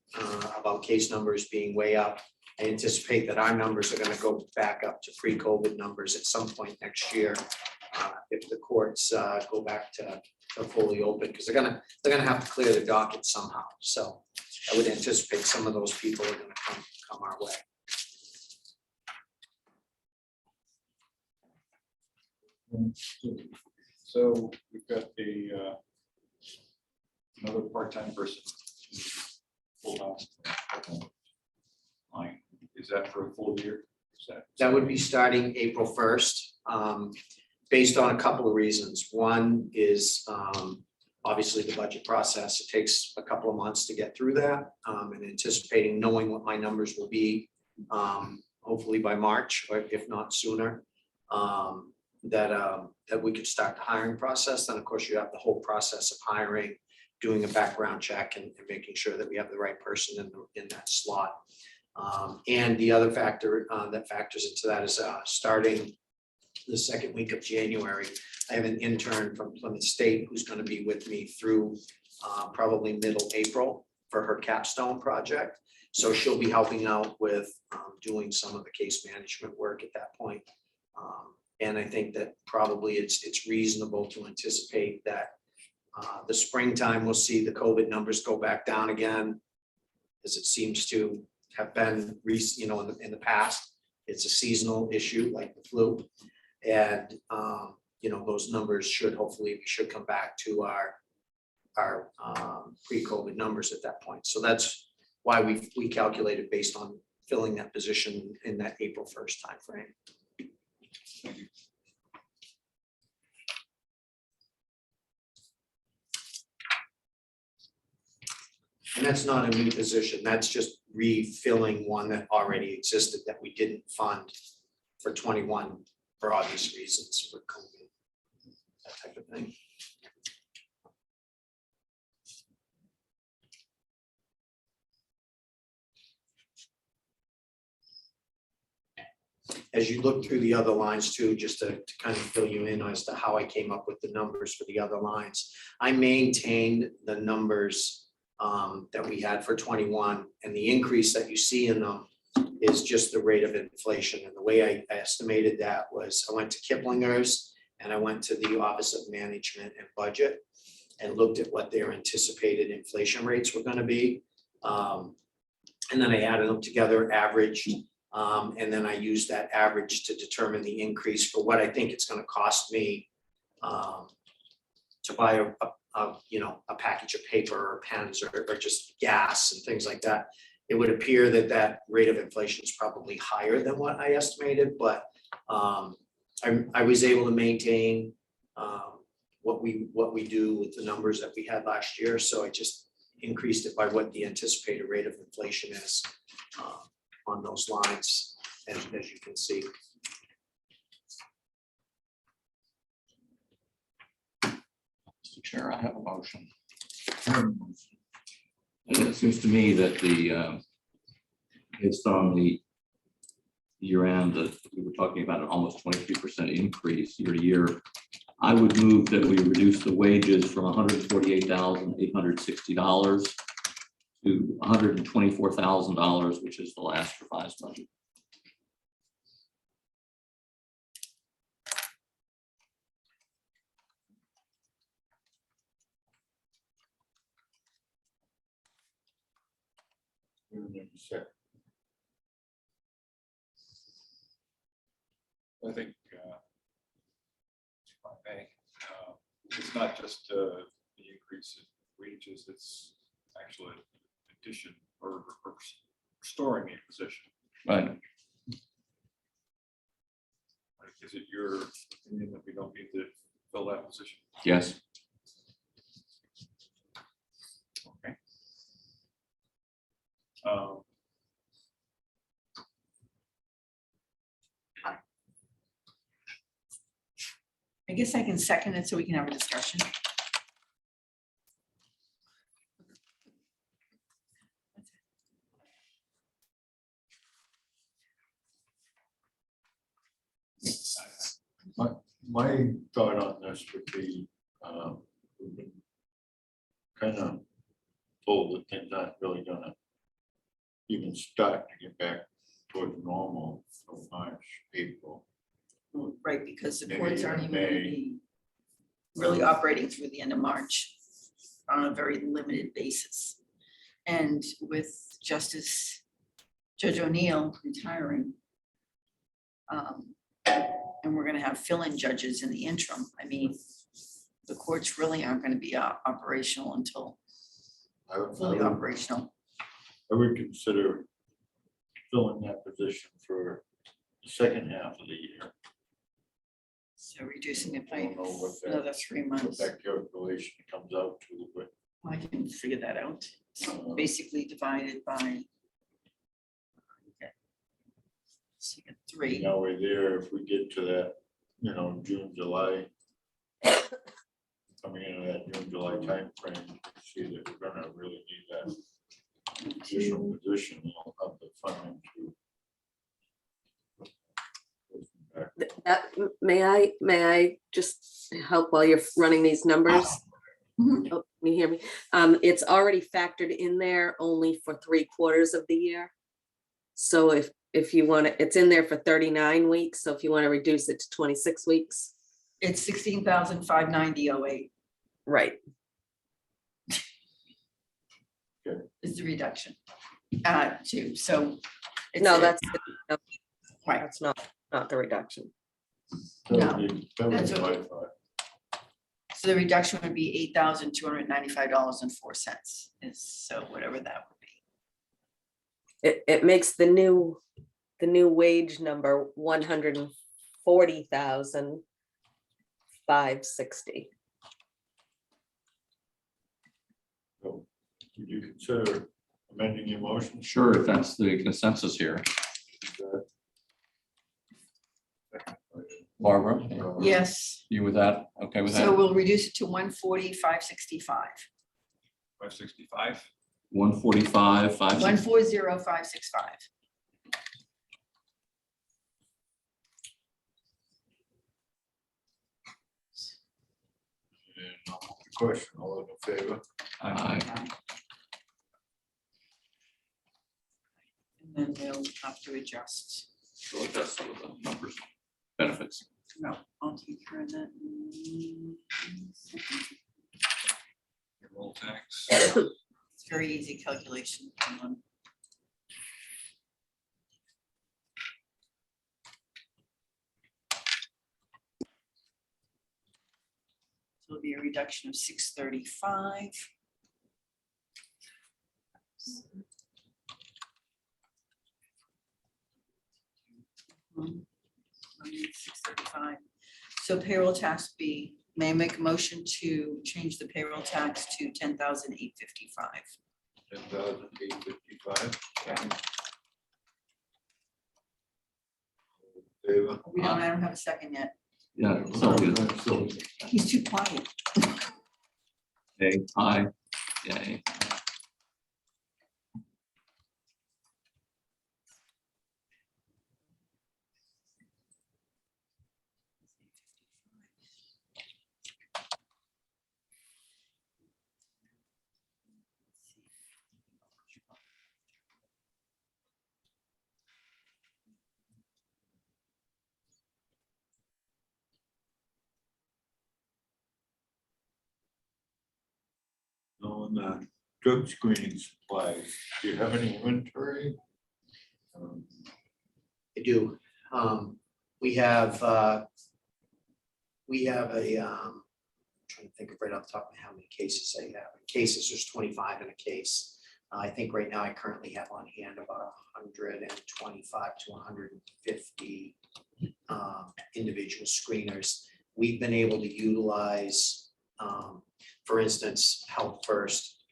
about case numbers being way up, I anticipate that our numbers are gonna go back up to pre-COVID numbers at some point next year if the courts go back to fully open, because they're gonna have to clear the docket somehow. So I would anticipate some of those people are gonna come our way. So we've got another part-time person. Full-time. Line. Is that for a full year? That would be starting April 1st, based on a couple of reasons. One is obviously the budget process. It takes a couple of months to get through that, and anticipating knowing what my numbers will be, hopefully by March, or if not sooner, that we could start the hiring process. Then, of course, you have the whole process of hiring, doing a background check and making sure that we have the right person in that slot. And the other factor that factors into that is starting the second week of January, I have an intern from Plymouth State who's going to be with me through probably middle April for her capstone project. So she'll be helping out with doing some of the case management work at that point. And I think that probably it's reasonable to anticipate that the springtime, we'll see the COVID numbers go back down again, as it seems to have been, in the past. It's a seasonal issue like the flu. And, those numbers should come back to our pre-COVID numbers at that point. So that's why we calculated based on filling that position in that April 1st timeframe. And that's not a new position. That's just refilling one that already existed that we didn't fund for 21 for obvious reasons for COVID, that type of thing. As you look through the other lines too, just to kind of fill you in as to how I came up with the numbers for the other lines, I maintained the numbers that we had for 21, and the increase that you see in them is just the rate of inflation. And the way I estimated that was I went to Kiplinger's and I went to the Office of Management and Budget and looked at what their anticipated inflation rates were going to be. And then I added them together, averaged, and then I used that average to determine the increase for what I think it's going to cost me to buy a package of paper or pens or just gas and things like that. It would appear that rate of inflation is probably higher than what I estimated, but I was able to maintain what we do with the numbers that we had last year. So I just increased it by what the anticipated rate of inflation is on those lines, as you can see. Mr. Chair, I have a motion. And it seems to me that based on the year end, that we were talking about an almost 23% increase year to year, I would move that we reduce the wages from $148,860 to $124,000, which is the last revised budget. June and second. I think, if I may, it's not just the increase in wages, it's actually addition or restoring a position. Right. Like, is it your opinion that we don't need to fill that position? Yes. Okay. I guess I can second it so we can have a discussion. My thought on this would be, we've been kind of told that things aren't really gonna even start to get back towards normal for March, April. Right, because the Maybe courts aren't even even gonna May. be really operating through the end of March on a very limited basis. And with Justice Judge O'Neill retiring, and we're gonna have fill-in judges in the interim, I mean, the courts really aren't gonna be operational until fully operational. I would consider filling that position for the second half of the year. So reducing it I by don't know what that- another 3 What months. that calculation comes out to, but I can figure that out. So basically divided by. Okay. So you get 3. now we're there, if we get to that, June, July. Coming into that June, July timeframe, you can see that we're gonna really need that additional position, we'll have the funding to. May I just help while you're running these numbers? Mhm. Oh, can you hear me? It's already factored in there only for 3/4 of the year. So if you want to, it's in there for 39 weeks. So if you want to reduce it to 26 weeks. It's 16,590.08 Right. is the reduction. So. it's No, a- that's, no, Right. that's not the reduction. That would be that's my what- thought. So the reduction would be $8,295.04 is, so whatever that would be. It makes the new wage number 140,560. So would you consider amending your motion? Sure, if that's the consensus here. Barbara, Yes, you with that? Okay with so that? we'll reduce it to 140,565. 565. 145, 5. 140,565. And I'll put the question, all those in favor? Aye. And then they'll have to adjust. So adjust some of the numbers, benefits. No, I'll take care of that. Roll tax. It's very easy calculation. Hang on. So it'll be a reduction of 635. So payroll tax be, may I make a motion to change the payroll tax to 10,855. 10,855. Favor? I don't have a second yet. Yeah, so He's too quiet. okay, aye, yay. No, on that. drug screening supplies, do you have any inventory? I do. We have a, trying to think of right off the top of my head how many cases I have. Cases, there's 25 in a case. I think right now I currently have on hand about 125 to 150 individual screeners. We've been able to utilize, for instance, Health First,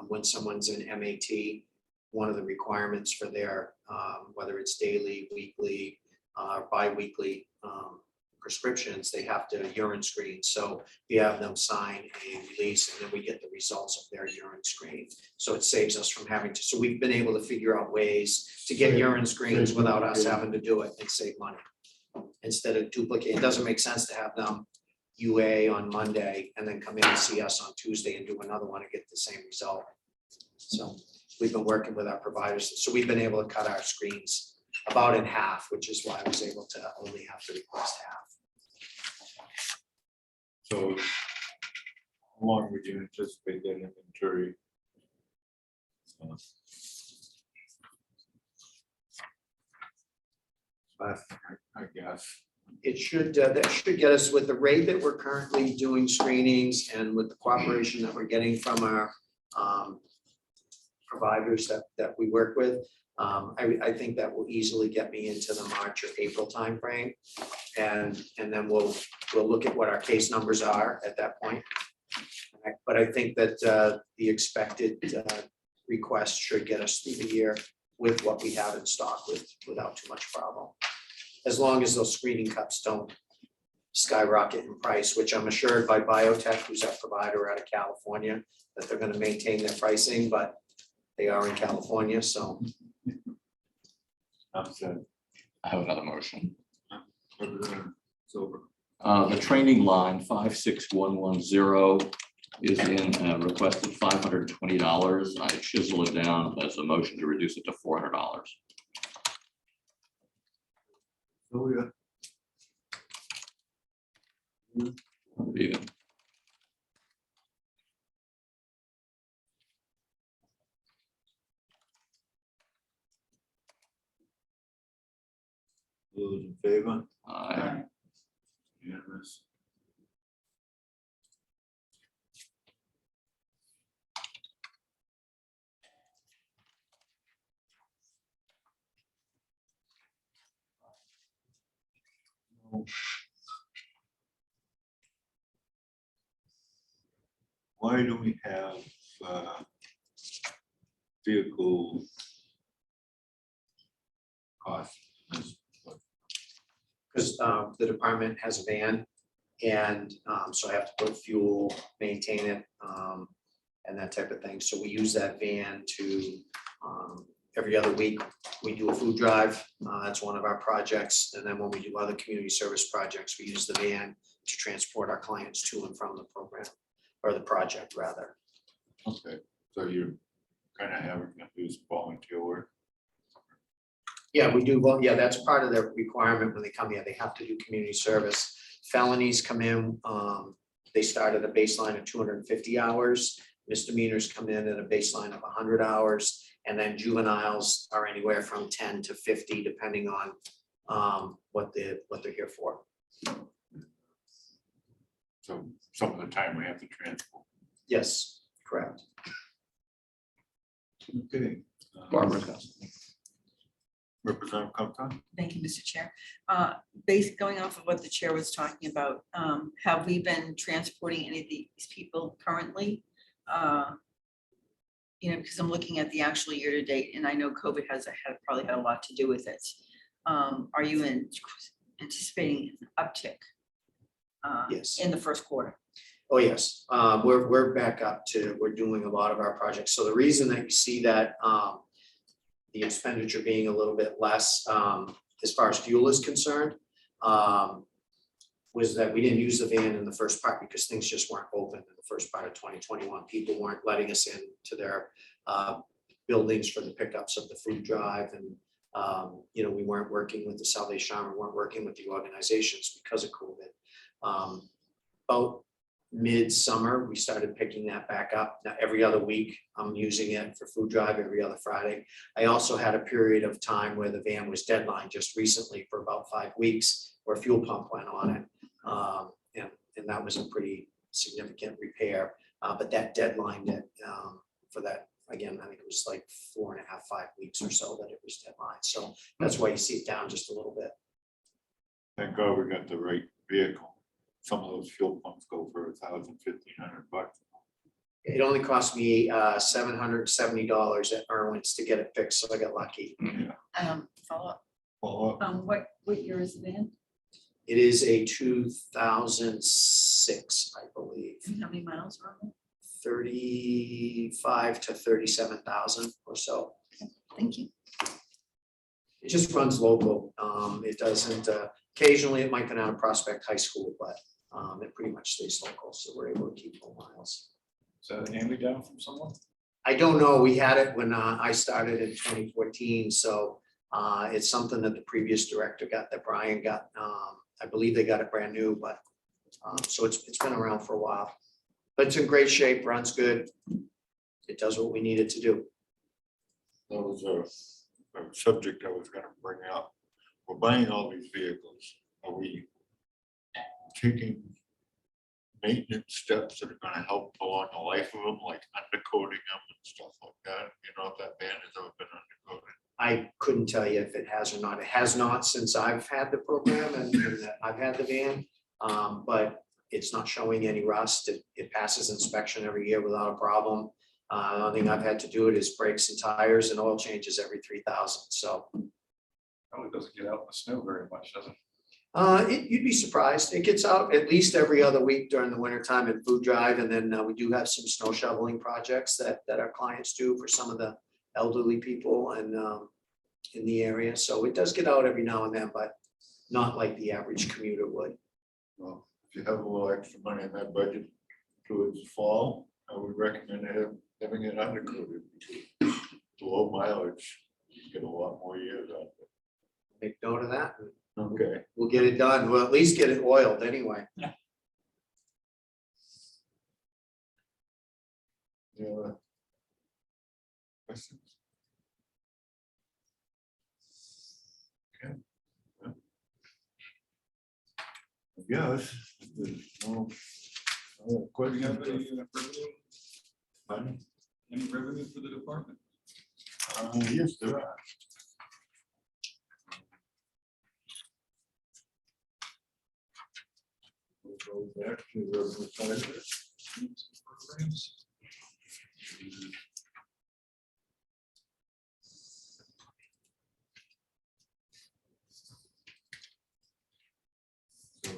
when someone's in MAT, one of the requirements for their, whether it's daily, weekly, bi-weekly prescriptions, they have to urine screen. So we have them sign a release and then we get the results of their urine screen. So it saves us from having to, so we've been able to figure out ways to get urine screens without us having to do it and save money. Instead of duplicate, it doesn't make sense to have them UA on Monday and then come in and see us on Tuesday and do another one and get the same result. So we've been working with our providers. So we've been able to cut our screens about in half, which is why I was able to only have to request half. So how long would you anticipate that inventory? I guess. It should, that should get us with the rate that we're currently doing screenings and with the cooperation that we're getting from our providers that we work with. I think that will easily get me into the March or April timeframe. And then we'll look at what our case numbers are at that point. But I think that the expected request should get us through the year with what we have in stock without too much problem. As long as those screening cups don't skyrocket in price, which I'm assured by Biotech, who's our provider out of California, that they're going to maintain their pricing, but they are in California, so. I'm sad. I have another motion. It's over. The training line 56110 is in requested $520. I chisel it down as a motion to reduce it to $400. Oh, yeah. Even. Those in favor? Aye. Unanimous. Why do we have vehicle costs? Because the department has a van and so I have to put fuel, maintain it, and that type of thing. So we use that van to, every other week, we do a food drive. That's one of our projects. And then when we do other community service projects, we use the van to transport our clients to and from the program, or the project rather. Okay, so you kind of have to do some volunteer work. Yeah, we do. Well, yeah, that's part of their requirement when they come here. They have to do community service. Felonies come in, they start at a baseline of 250 hours. Misdemeanors come in at a baseline of 100 hours. And then juveniles are anywhere from 10 to 50, depending on what they're here for. So some of the time we have to transport. Yes, correct. Okay. Barbara's got something. Representative Compton? Thank you, Mr. Chair. Going off of what the chair was talking about, have we been transporting any of these people currently? Because I'm looking at the actual year to date, and I know COVID probably had a lot to do with it. Are you anticipating an uptick Yes. in the first quarter? Oh, yes. We're back up to, we're doing a lot of our projects. So the reason that you see that the expenditure being a little bit less as far as fuel is concerned was that we didn't use the van in the first part because things just weren't open in the first part of 2021. People weren't letting us into their buildings for the pickups of the food drive. And, we weren't working with the Salvation Army, we weren't working with the organizations because of COVID. About Midsummer, we started picking that back up. Now, every other week, I'm using it for food drive every other Friday. I also had a period of time where the van was deadline just recently for about 5 weeks, where fuel pump went on it. And that was a pretty significant repair, but that deadline that, for that, again, I think it was like 4.5, 5 weeks or so that it was deadline. So that's why you see it down just a little bit. Thank God we got the right vehicle. Some of those fuel pumps go for $1,000, $1,500. It only cost me $770 at Irwin's to get it fixed, so I got lucky. Follow up, Well, what year is the van? It is a 2006, I believe, How many miles are on 35 to 37,000 or so. it? Thank you. It just runs local. It doesn't, occasionally it might come out of Prospect High School, but it pretty much stays local, so we're able to keep full miles. Is that an hand-me-down from someone? I don't know, we had it when I started in 2014, so it's something that the previous director got, that Brian got. I believe they got it brand new, but so it's been around for a while. But it's in great shape, runs good. It does what we need it to do. that was a subject I was gonna bring up. We're buying all these vehicles. Are we taking maintenance steps that are gonna help prolong the life of them, like undercoating them and stuff like that? You know, if that van has ever been undercoated. I couldn't tell you if it has or not. It has not since I've had the program and that I've had the van. But it's not showing any rust. It passes inspection every year without a problem. The only thing I've had to do it is brakes and tires and oil changes every 3,000. So Probably doesn't get out in the snow very much, does it? you'd be surprised. It gets out at least every other week during the winter time in food drive. And then we do have some snow shoveling projects that our clients do for some of the elderly people and in the area. So it does get out every now and then, but not like the average commuter would. Well, if you have a little extra money in that budget towards fall, I would recommend having it undercoated. Low mileage, you get a lot more years out of it. Make note of that. Okay. We'll get it done. We'll at least get it oiled anyway. Yeah. Questions? Okay. Yes. There's no other Do you questions. have any revenue, Pardon? any revenue for the department? Yes, there are. We'll go back to the side of it. Programs? So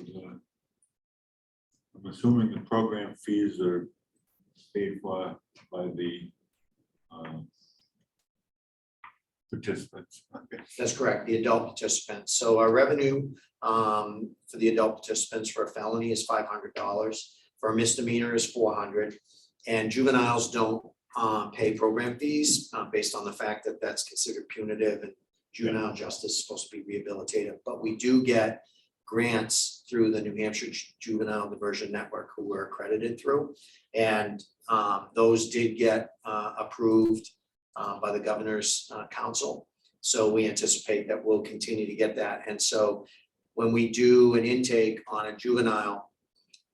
I'm assuming the program fees are paid for by the participants. Okay. That's correct, the adult participants. So our revenue for the adult participants for a felony is $500. For a misdemeanor is $400. And juveniles don't pay program fees based on the fact that that's considered punitive and juvenile justice is supposed to be rehabilitative. But we do get grants through the New Hampshire Juvenile Diversion Network, who we're accredited through. And those did get approved by the Governor's Council. So we anticipate that we'll continue to get that. And so when we do an intake on a juvenile,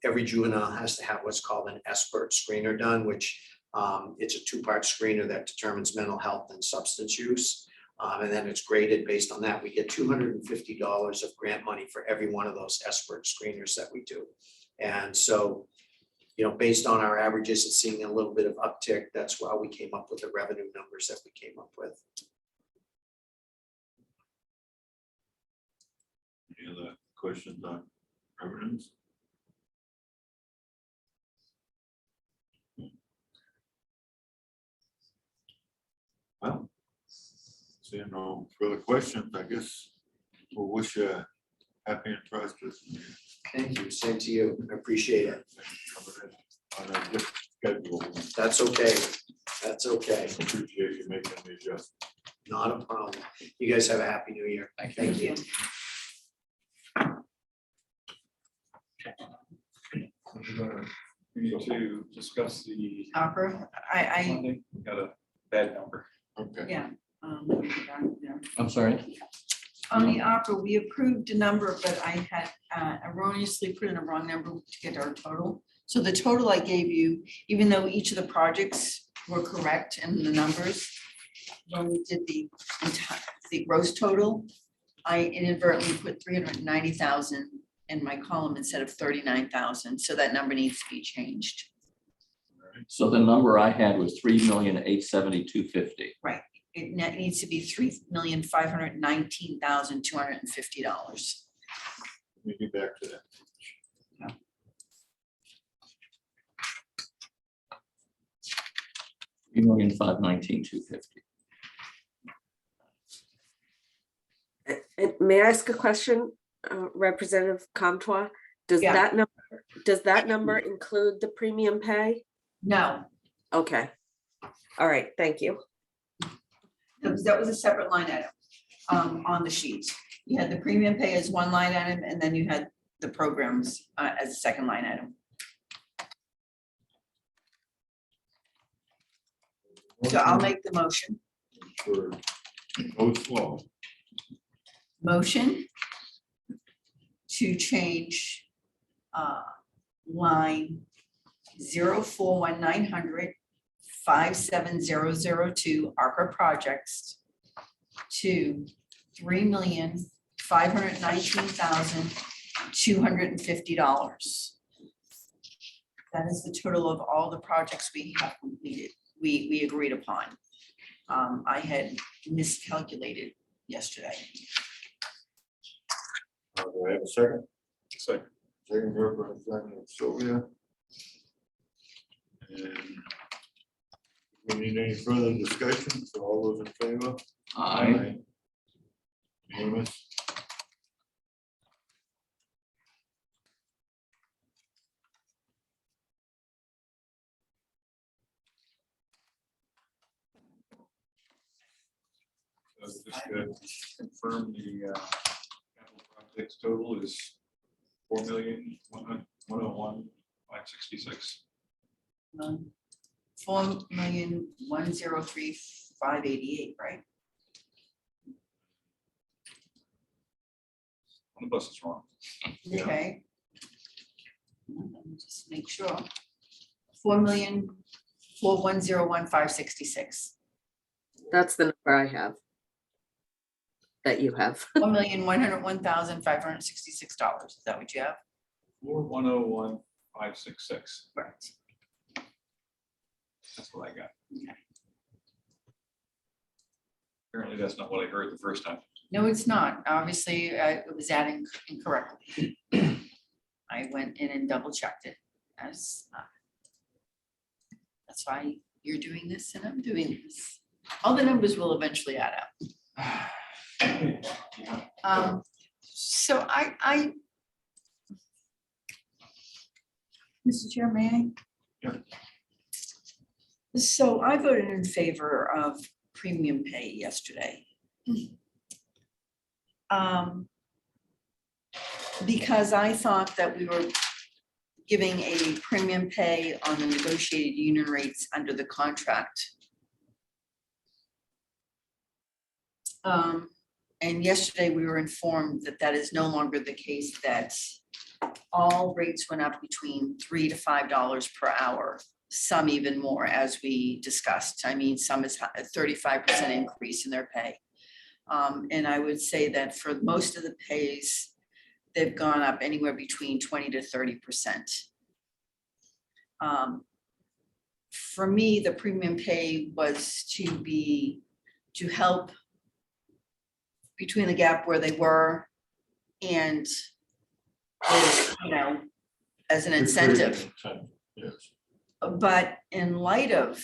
every juvenile has to have what's called an expert screener done, which it's a 2-part screener that determines mental health and substance use. And then it's graded based on that. We get $250 of grant money for every one of those expert screeners that we do. And so, you know, based on our averages and seeing a little bit of uptick, that's why we came up with the revenue numbers that we came up with. Any other questions on revenues? Well, seeing no further questions, I guess we'll wish you a happy and prosperous new year. Thank you. Same to you. I appreciate it. Coming in on a different schedule. That's okay. That's okay. Appreciate you making the adjustment. Not a problem. You guys have a happy new year. Thank you. We're gonna We need to discuss the Opera, I, funding. We got a bad number. Okay. yeah. Let me go down there. I'm sorry. On the opera, we approved a number, but I had erroneously put in a wrong number to get our total. So the total I gave you, even though each of the projects were correct in the numbers, when we did the gross total, I inadvertently put 390,000 in my column instead of 39,000, so that number needs to be changed. So the number I had was 3,872,50. It needs to be $3,519,250. Let me get back to that. $3,519,250. And may I ask a question, Representative Comtois? Does Yeah. that number include the premium pay? No, Okay. All right, thank you. that was a separate line item on the sheet. You had the premium pay as one line item, and then you had the programs as a second line item. So I'll make the motion. For both law. Motion to change line 04190057002 ARPA projects to $3,519,250. That is the total of all the projects we have completed, we agreed upon. I had miscalculated yesterday. Do I have a second? Second. Second, Representative Sylvia. And we need any further discussion? So all those in favor? Aye. Unanimous? Just to confirm the capital projects total is 4,101,566. 4,103,588, right? One of us is wrong. Yeah. Okay. Let me just make sure. 4,410,1,566. That's the number I have. That you have. $1,101,566. Is that what you have? 4,101,566. Correct. That's what I got. Apparently, that's not what I heard the first time. No, it's not. Obviously, it was adding incorrectly. I went in and double checked it as that's why you're doing this and I'm doing this. All the numbers will eventually add up. So I Mr. Chair, may I? Yeah. So I voted in favor of premium pay yesterday. Because I thought that we were giving a premium pay on the negotiated union rates under the contract. And yesterday we were informed that that is no longer the case, that all rates went up between $3 to $5 per hour, some even more, as we discussed. I mean, some is a 35% increase in their pay. And I would say that for most of the pays, they've gone up anywhere between 20 to 30%. For me, the premium pay was to help between the gap where they were and, you know, as an incentive. Yes. But in light of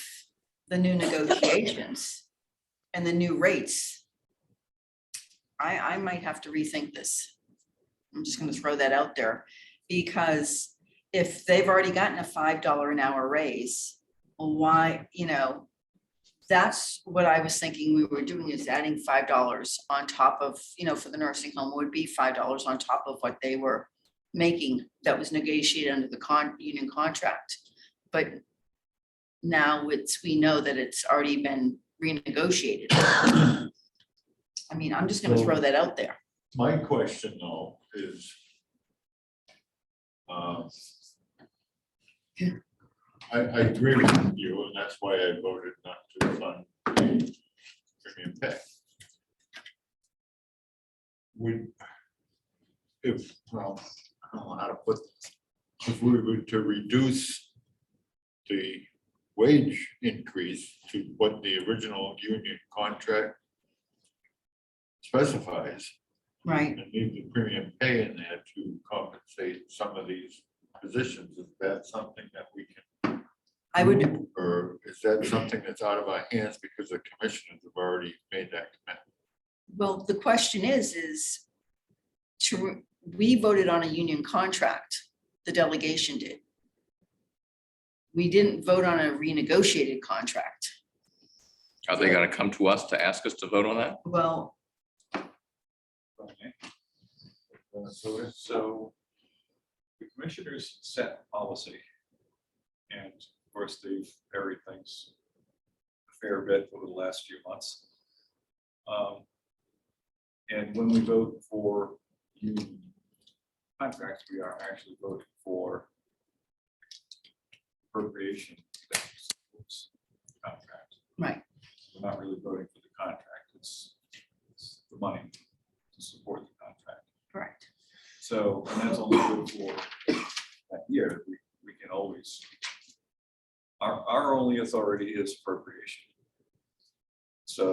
the new negotiations and the new rates, I might have to rethink this. I'm just gonna throw that out there, because if they've already gotten a $5 an hour raise, well, why, you know, that's what I was thinking we were doing, is adding $5 on top of, you know, for the nursing home would be $5 on top of what they were making that was negotiated under the union contract. But now we know that it's already been renegotiated. I mean, I'm just gonna throw that out there. My question though is, I agree with you, and that's why I voted not to fund the premium pay. Well, I don't know how to put this. If we were to reduce the wage increase to what the original union contract specifies, Right. and leave the premium pay in there to compensate some of these positions, is that something that we can? I would, do, or is that something that's out of our hands because the commissioners have already made that commitment? well, the question is we voted on a union contract, the delegation did. We didn't vote on a renegotiated contract. Are they gonna come to us to ask us to vote on that? Well, Okay. So the commissioners set policy. And of course, they've varied things a fair bit over the last few months. And when we vote for union contracts, we are actually voting for appropriation that supports the contract. right, We're not really voting for the contract, it's the money to support the contract. correct. So, and that's only good for that year, we can always, our only authority is appropriation. So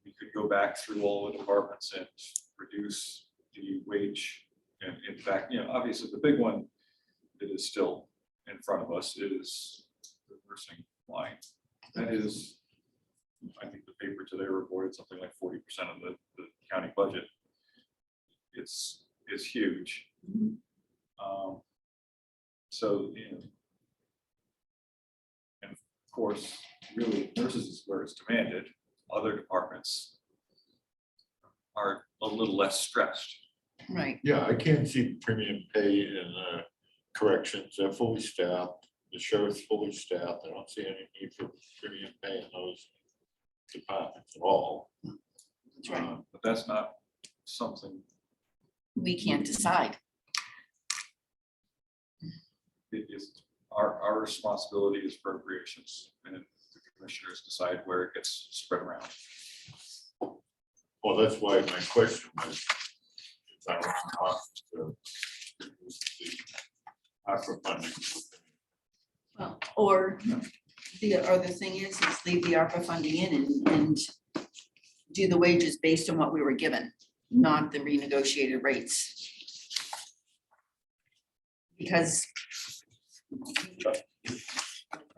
we could go back through all the departments and reduce the wage. And in fact, obviously the big one that is still in front of us is the nursing line. That is, I think the paper today reported something like 40% of the county budget. It's huge. So, and of course, really nurses is where it's demanded. Other departments are a little less stressed. Right, Yeah, I can't see premium pay in corrections, they're fully staffed, the sheriff's fully staffed, I don't see any need for premium pay in those departments at all. that's right. But that's not something, We can't decide. it is, our responsibility is appropriations, and the commissioners decide where it gets spread around. Well, that's why my question was, if I don't want to reduce the ARPA funding. Well, or the other thing is leave the ARPA funding in and do the wages based on what we were given, not the renegotiated rates. Because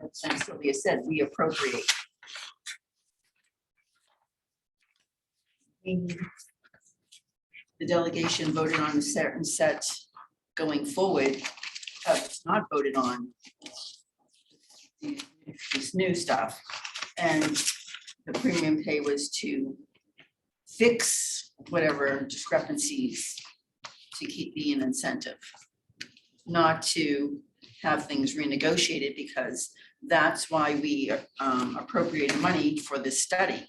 as Sylvia said, we appropriate. The delegation voted on a certain set going forward, it's not voted on this new stuff. And the premium pay was to fix whatever discrepancies to keep being an incentive, not to have things renegotiated, because that's why we appropriated money for this study.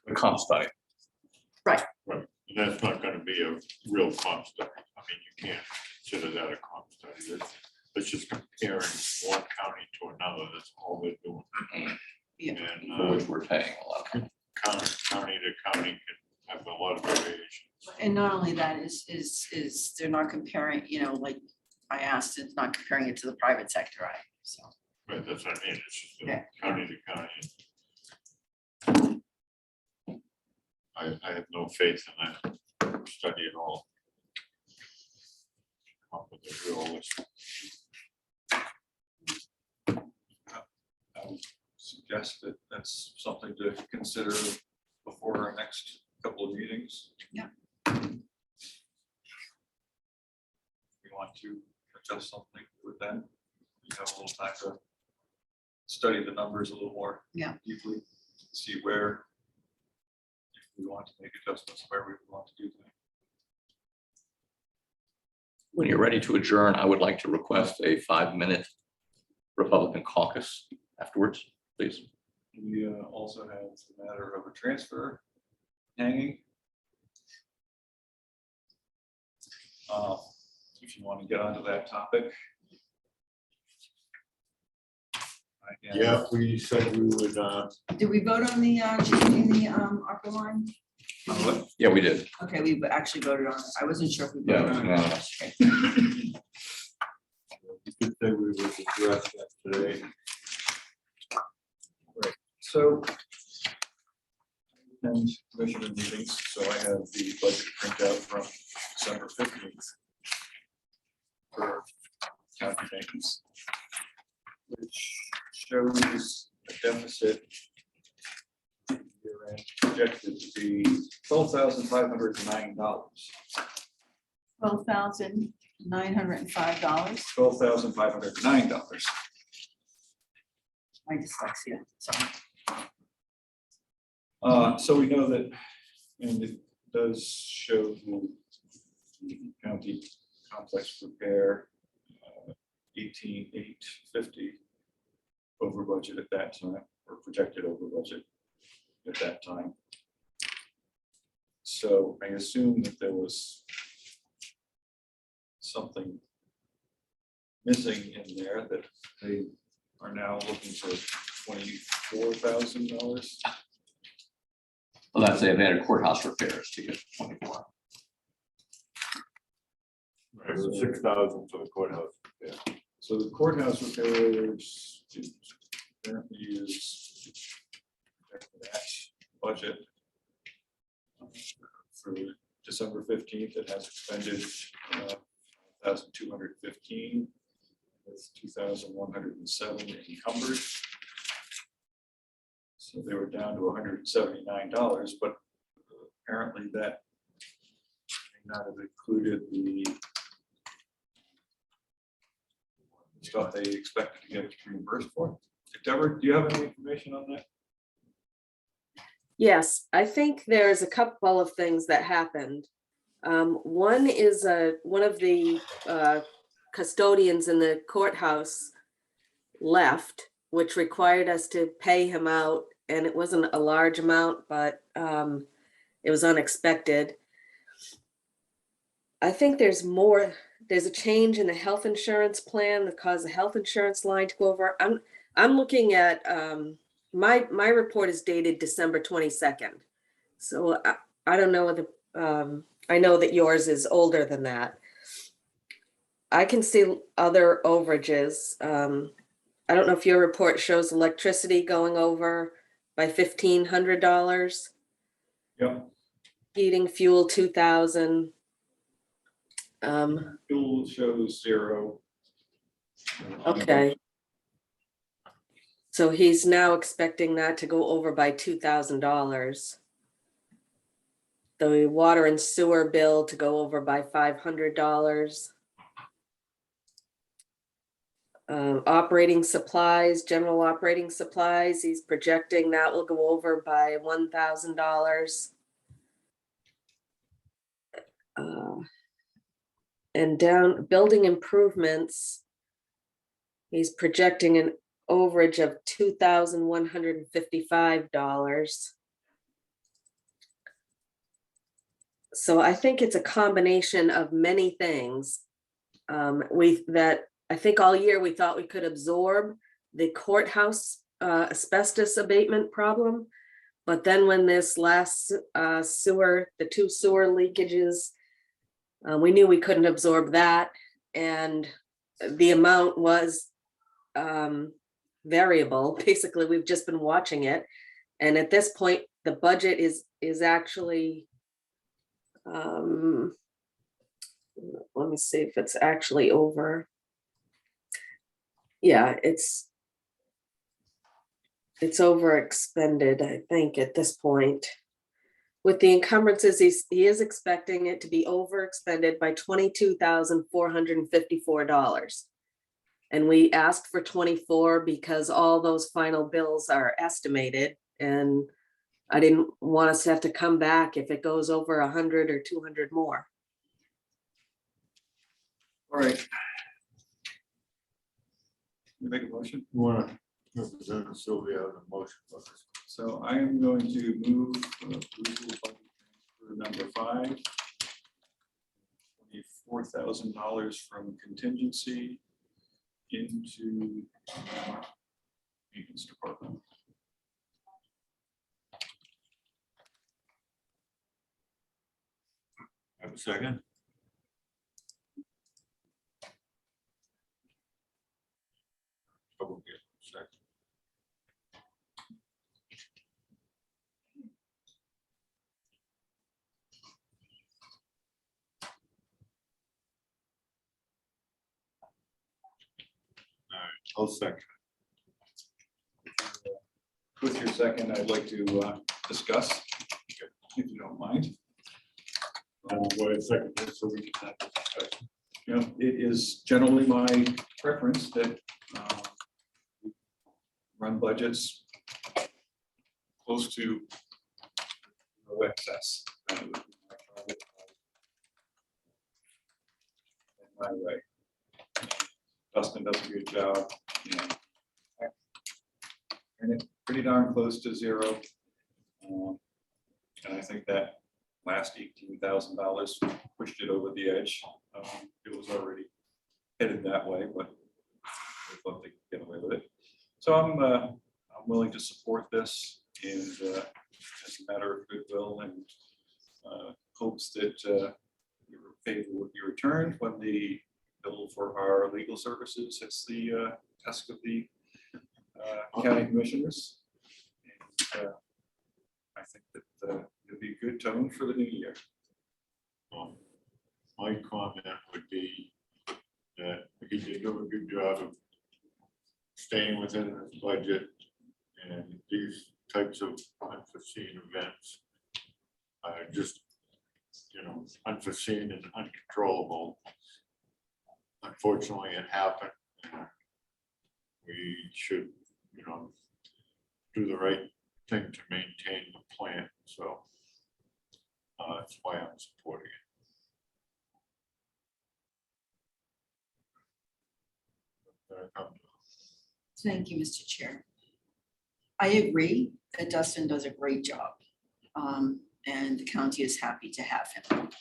The comp study. Right, and that's not gonna be a real comp study. I mean, you can't consider that a comp study. That's just comparing one county to another. That's all they're doing. Yeah. And For which we're paying a lot. county to county can have a lot of variation. And not only that is they're not comparing, like I asked, it's not comparing it to the private sector, so. Right, that's what I mean. It's just Yeah. county to county. I have no faith in that study at all. Come up with a real list. I would suggest that that's something to consider before our next couple of meetings. Yeah. We want to adjust something with them. You have a little time to study the numbers a little more. Yeah. Deeply, see where if we want to make adjustments where we want to do that. When you're ready to adjourn, I would like to request a 5-minute Republican caucus afterwards, please. We also have the matter of a transfer hanging. If you want to get onto that topic. I can- Yeah, we said we would, Did we vote on the, changing the, ARPA line? Yeah, we did. Okay, we actually voted on it. I wasn't sure if we Yeah, voted on it. unanimous. Okay. we could say we would address that today. So. And commissioner meetings, so I have the budget printout from December 15th. For county maintenance. Which shows a deficit. Year-end projected to be $12,509. $12,905. $12,509. My dyslexia, sorry. So we know that, and it does show the county complex repair, 18,850 over budget at that time, or projected over budget at that time. So I assume that there was something missing in there that they are now looking for $24,000. Well, that's it. They had courthouse repairs to get 24. Right, so 6,000 for the courthouse. Yeah. So the courthouse repairs apparently is that budget for December 15th. It has expended 1,215 with 2,107 encumbered. So they were down to $179, but apparently that may not have included the stuff they expected to get reimbursed for. Deborah, do you have any information on that? Yes, I think there's a couple of things that happened. One is one of the custodians in the courthouse left, which required us to pay him out, and it wasn't a large amount, but it was unexpected. I think there's more. There's a change in the health insurance plan that caused the health insurance line to go over. I'm looking at my report is dated December 22nd. So I don't know whether I know that yours is older than that. I can see other overages. I don't know if your report shows electricity going over by $1,500. Yep. Heating, fuel, 2,000. Fuel shows 0. Okay. So he's now expecting that to go over by $2,000. The water and sewer bill to go over by $500. Operating supplies, general operating supplies, he's projecting that will go over by $1,000. And down building improvements, he's projecting an overage of $2,155. So I think it's a combination of many things. I think all year we thought we could absorb the courthouse asbestos abatement problem. But then when this last the 2 sewer leakages, we knew we couldn't absorb that. And the amount was variable. Basically, we've just been watching it. And at this point, the budget is actually, let me see if it's actually over. Yeah, it's over expended, I think, at this point. With the encumbrances, he is expecting it to be over expended by $22,454. And we asked for 24 because all those final bills are estimated. And I didn't want us to have to come back if it goes over 100 or 200 more. All right. You make a motion? You want to represent Sylvia on the motion for this? So I am going to move approval of budget transfer number 5. $24,000 from contingency into maintenance department. Have a second? Trouble getting a second. All right, I'll second. With your second, I'd like to discuss, if you don't mind. Go ahead, second, this, so we can have this discussion. You know, it is generally my preference that run budgets close to no excess. That would be my target. In my way. Dustin does a good job, you know. And it's pretty darn close to zero. And I think that last $18,000 pushed it over the edge. It was already headed that way, but I thought they could get away with it. So I'm willing to support this, and as a matter of goodwill, and hopes that your favor would be returned when the bill for our legal services hits the desk of the county commissioners. And I think that it'll be a good tone for the new year. My comment would be that he did do a good job of staying within his budget, and these types of unforeseen events are just, you know, unforeseen and uncontrollable. Unfortunately, it happened. And we should, you know, do the right thing to maintain the plan. So that's why I'm supporting it. Thank you, Mr. Chair. I agree that Dustin does a great job, and the county is happy to have him.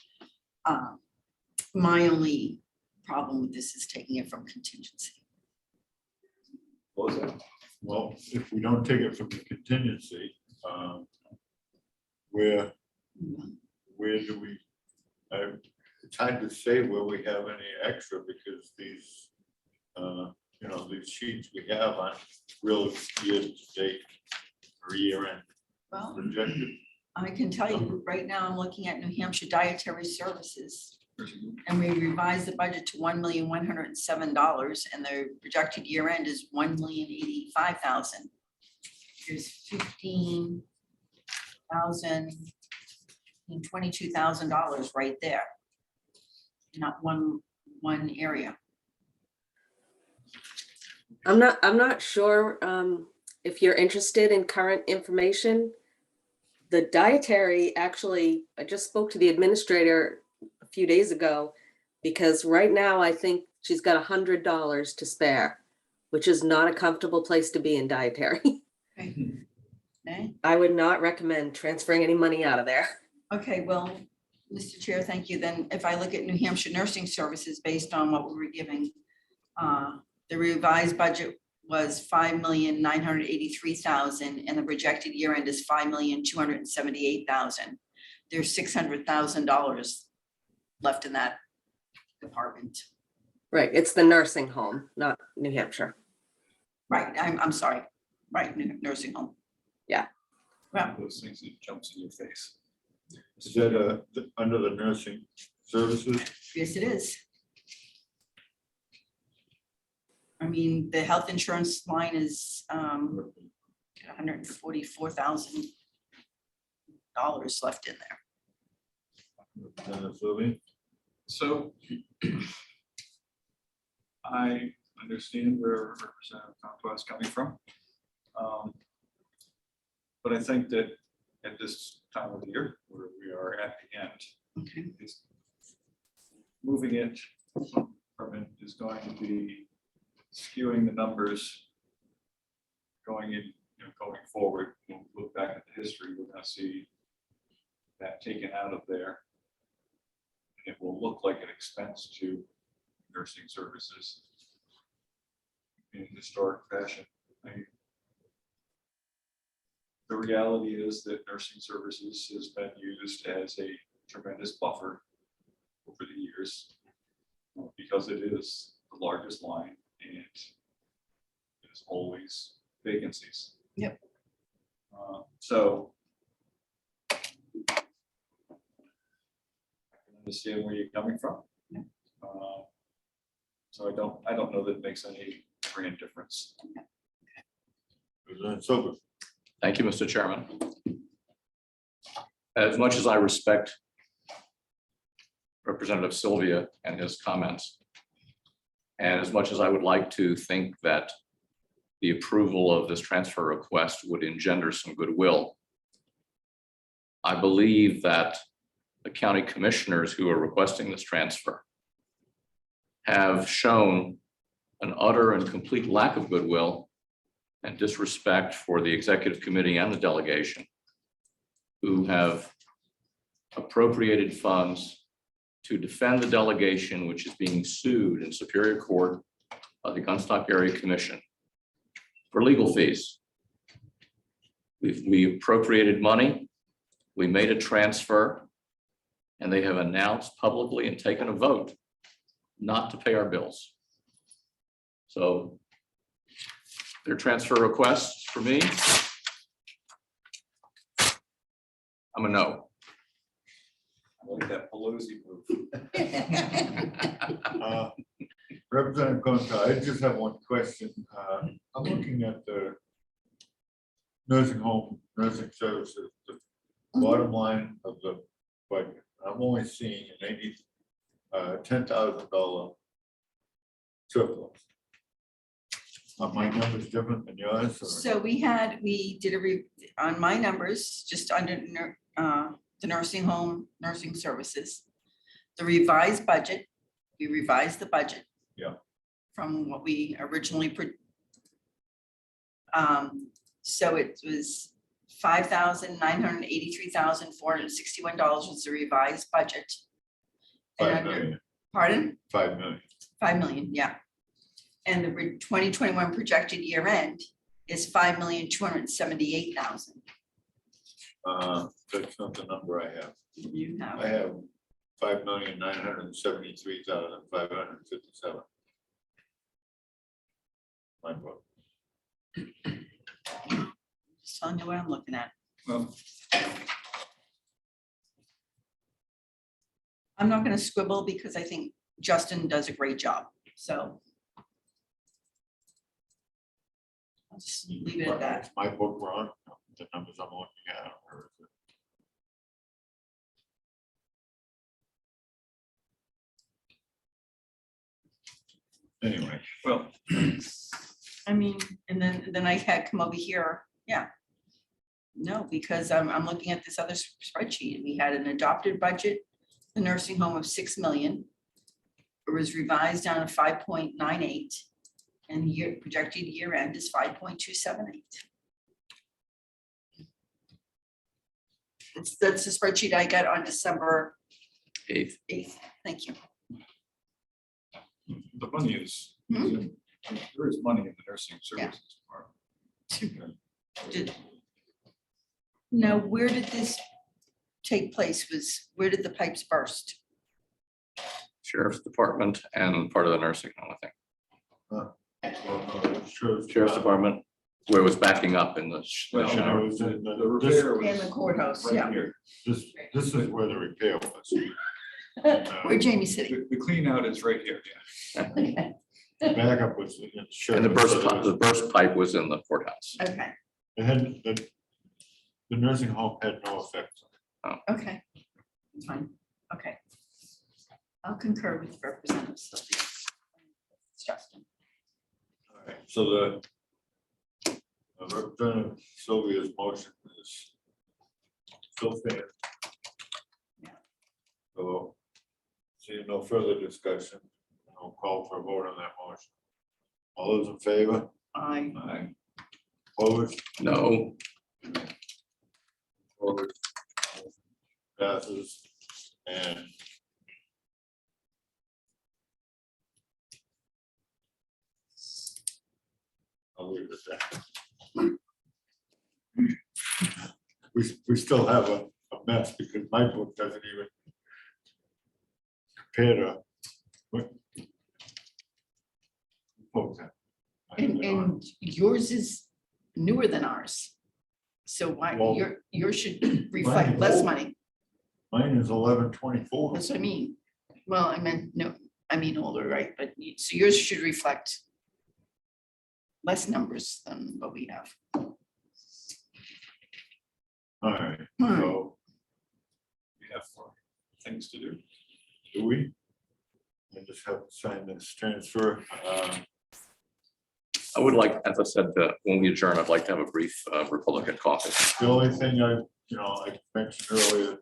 My only problem with this is taking it from contingency. What was that? Well, if we don't take it from the contingency, where do we, it's hard to say where we have any extra, because these, you know, these sheets we have on real year to date or year end Well, projected. I can tell you right now, I'm looking at New Hampshire Dietary Services. And we revised the budget to $1,107,000, and the projected year end is $1,085,000. There's $15,000 and $22,000 right there. Not one area. I'm not sure if you're interested in current information. The dietary, actually, I just spoke to the administrator a few days ago, because right now I think she's got $100 to spare, which is not a comfortable place to be in dietary. Okay. Okay. I would not recommend transferring any money out of there. Okay, well, Mr. Chair, thank you. Then if I look at New Hampshire Nursing Services, based on what we were giving, the revised budget was $5,983,000, and the projected year end is $5,278,000. There's $600,000 left in that department. Right, it's the nursing home, not New Hampshire. Right, I'm sorry, right, nursing home. Yeah. Well, Those things that jumps in your face. Is that under the nursing services? yes, it is. I mean, the health insurance line is $144,000 left in there. So I understand where Representative Comtois is coming from. But I think that at this time of the year, where we are at the end, Okay. is moving it from it is going to be skewing the numbers going in, going forward. When we look back at the history, we're gonna see that taken out of there. It will look like an expense to nursing services in historic fashion. The reality is that nursing services has been used as a tremendous buffer over the years because it is the largest line and there's always vacancies. Yep. So I can understand where you're coming from. So I don't know that it makes any grand difference. Representative Silver. Thank you, Mr. Chairman. As much as I respect Representative Sylvia and his comments, and as much as I would like to think that the approval of this transfer request would engender some goodwill, I believe that the county commissioners who are requesting this transfer have shown an utter and complete lack of goodwill and disrespect for the executive committee and the delegation, who have appropriated funds to defend the delegation, which is being sued in Superior Court by the Gunstock Area Commission for legal fees. We appropriated money, we made a transfer, and they have announced publicly and taken a vote not to pay our bills. So their transfer requests for me, I'm a no. I like that Pelosi move. Representative Conca, I just have one question. I'm looking at the nursing home, nursing services, the bottom line of the budget. I'm only seeing an $10,000 surplus. Are my numbers different than yours? Or? So we did on my numbers, just under the nursing home, nursing services. The revised budget, we revised the budget. Yeah. From what we originally so it was $5,983,461 was the revised budget. And 5 under- million. Pardon? 5 million. 5 million, yeah. And the 2021 projected year end is 5,278,000. That's not the number I have. You I have, have 5,973,557. My book. just telling you what I'm looking at. Well, I'm not gonna squibble because I think Justin does a great job, so. I'll just leave it at that. Is my book wrong? The numbers I'm looking at. Or is it? Anyway, well, I mean, and then I had come over here, yeah. No, because I'm looking at this other spreadsheet. We had an adopted budget, the nursing home of 6 million. It was revised down to 5.98, and year projected year end is 5.278. That's the spreadsheet I got on December 8th. 8th. Thank you. the money is, there is money in the nursing Yeah. services department. Now, where did this take place? Where did the pipes burst? Sheriff's Department and part of the nursing home, I think. Sheriff's Department, where it was backing up in the. Well, the no, shower. it was in the repair In was the courthouse, right yeah. here. this is where the repair was. Where Jamie's sitting. The clean out is right here, yeah. Okay, The backup was. And the burst pipe was in the courthouse. okay, It had, the nursing home had no effect. okay. Fine, okay. I'll concur with Representative Sylvia. It's Justin. All right, so the Representative Sylvia's motion is still stands. Yeah. So, seeing no further discussion, I'll call for a vote on that motion. All those in favor? I, Opposed? No, Opposed? Passes, and I'll leave it at that. We still have a mess because my book doesn't even compare to what. Okay. and yours is newer than ours. So why, Well, yours should reflect less old. money. Mine is 11/24. That's what I mean. Well, I meant, no, I mean older, right? But so yours should reflect less numbers than what we have. All right, Hmm. so We have more things to do. do we? I just have to sign this transfer. I would like, as I said, when we adjourn, I'd like to have a brief Republican caucus. The only thing I mentioned earlier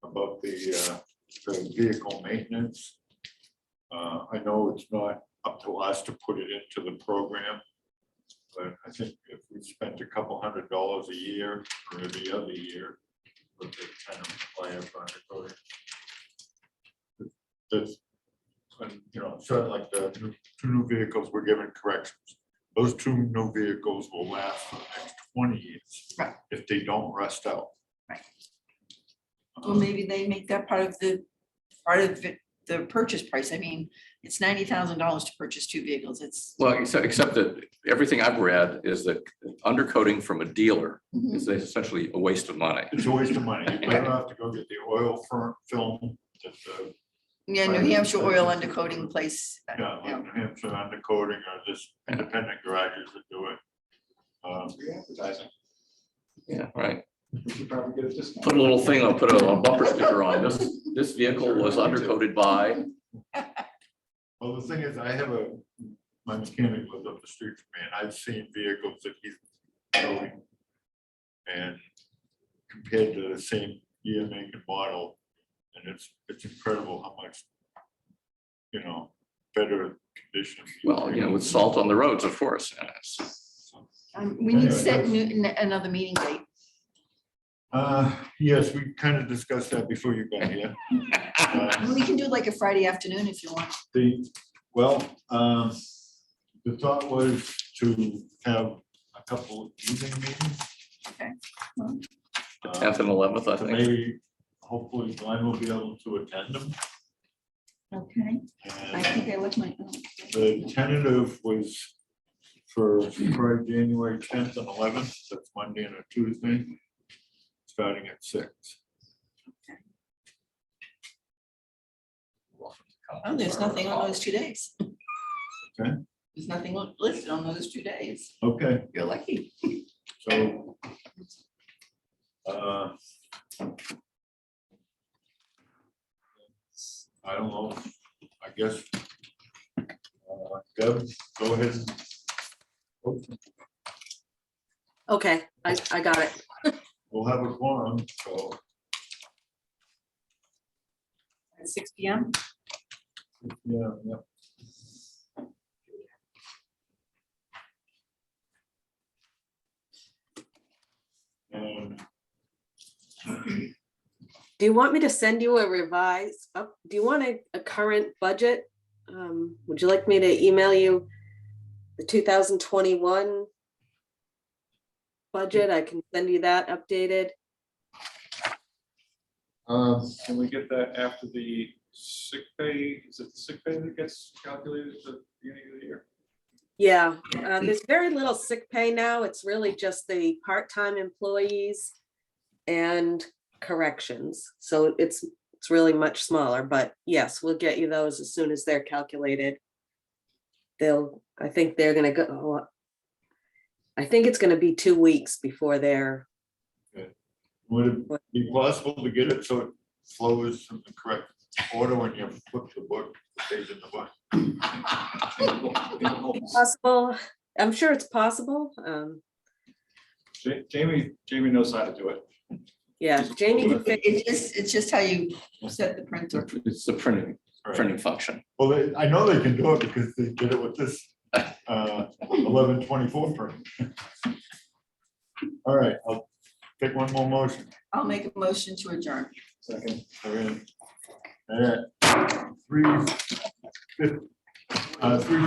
about the vehicle maintenance. I know it's not up to us to put it into the program. But I think if we spent a couple $100 a year or every other year with the kind of plan on it. That's, sort of like the two new vehicles we're given corrections. Those two new vehicles will last for the next 20 years. Right. If they don't rust out. Right. Well, maybe they make that part of the purchase price. I mean, it's $90,000 to purchase two vehicles. It's. Well, except that everything I've read is that undercoating from a dealer Mhm. is essentially a waste of money. It's a waste of money. You better have to go get the oil film. That the Yeah, New Hampshire oil undercoating place. Yeah, like New Hampshire undercoating or just independent garages that do it. Free advertising. Yeah, right. We should probably get a discount. Put a little thing, I'll put a bumper sticker on this vehicle was undercoated by, Well, the thing is, my mechanic lives up the street from me, and I've seen vehicles that he's building. And compared to the same year, make and model, and it's incredible how much, better condition. well, with salt on the roads, of course. Yes. We need to set another meeting date. Yes, we kind of discussed that before you got here. We can do like a Friday afternoon if you want. The thought was to have a couple evening meetings. Okay. The 10th and 11th, I think. Maybe, hopefully Glenn will be able to attend them. Okay. I And think I left my. the tentative was for Friday, January 10th and 11th. That's Monday and a Tuesday, starting at 6. Oh, there's nothing on those 2 days. Okay. There's nothing listed on those 2 days. Okay, You're lucky. so I don't know, I guess Deb, go ahead. Okay, I got it. We'll have a quorum, so At 6 PM. yeah. And Do you want me to send you a revised, do you want a current budget? Would you like me to email you the 2021 budget? I can send you that updated. Can we get that after the sick pay? Is it the sick pay that gets calculated at the beginning of the year? Yeah, there's very little sick pay now. It's really just the part-time employees and corrections. So it's really much smaller, but yes, we'll get you those as soon as they're calculated. I think they're gonna go, I think it's gonna be 2 weeks before they're, would it be possible to get it so it flows in the correct order when you flip the book, the page in the book? possible. I'm sure it's possible. Jamie knows how to do it. Yeah, Jamie can fix. It's just how you set the printer. It's the printing Right. function. Well, I know they can do it because they did it with this 1124 print. All right, I'll take one more motion. I'll make a motion to adjourn. Second. All right. 3:50. 3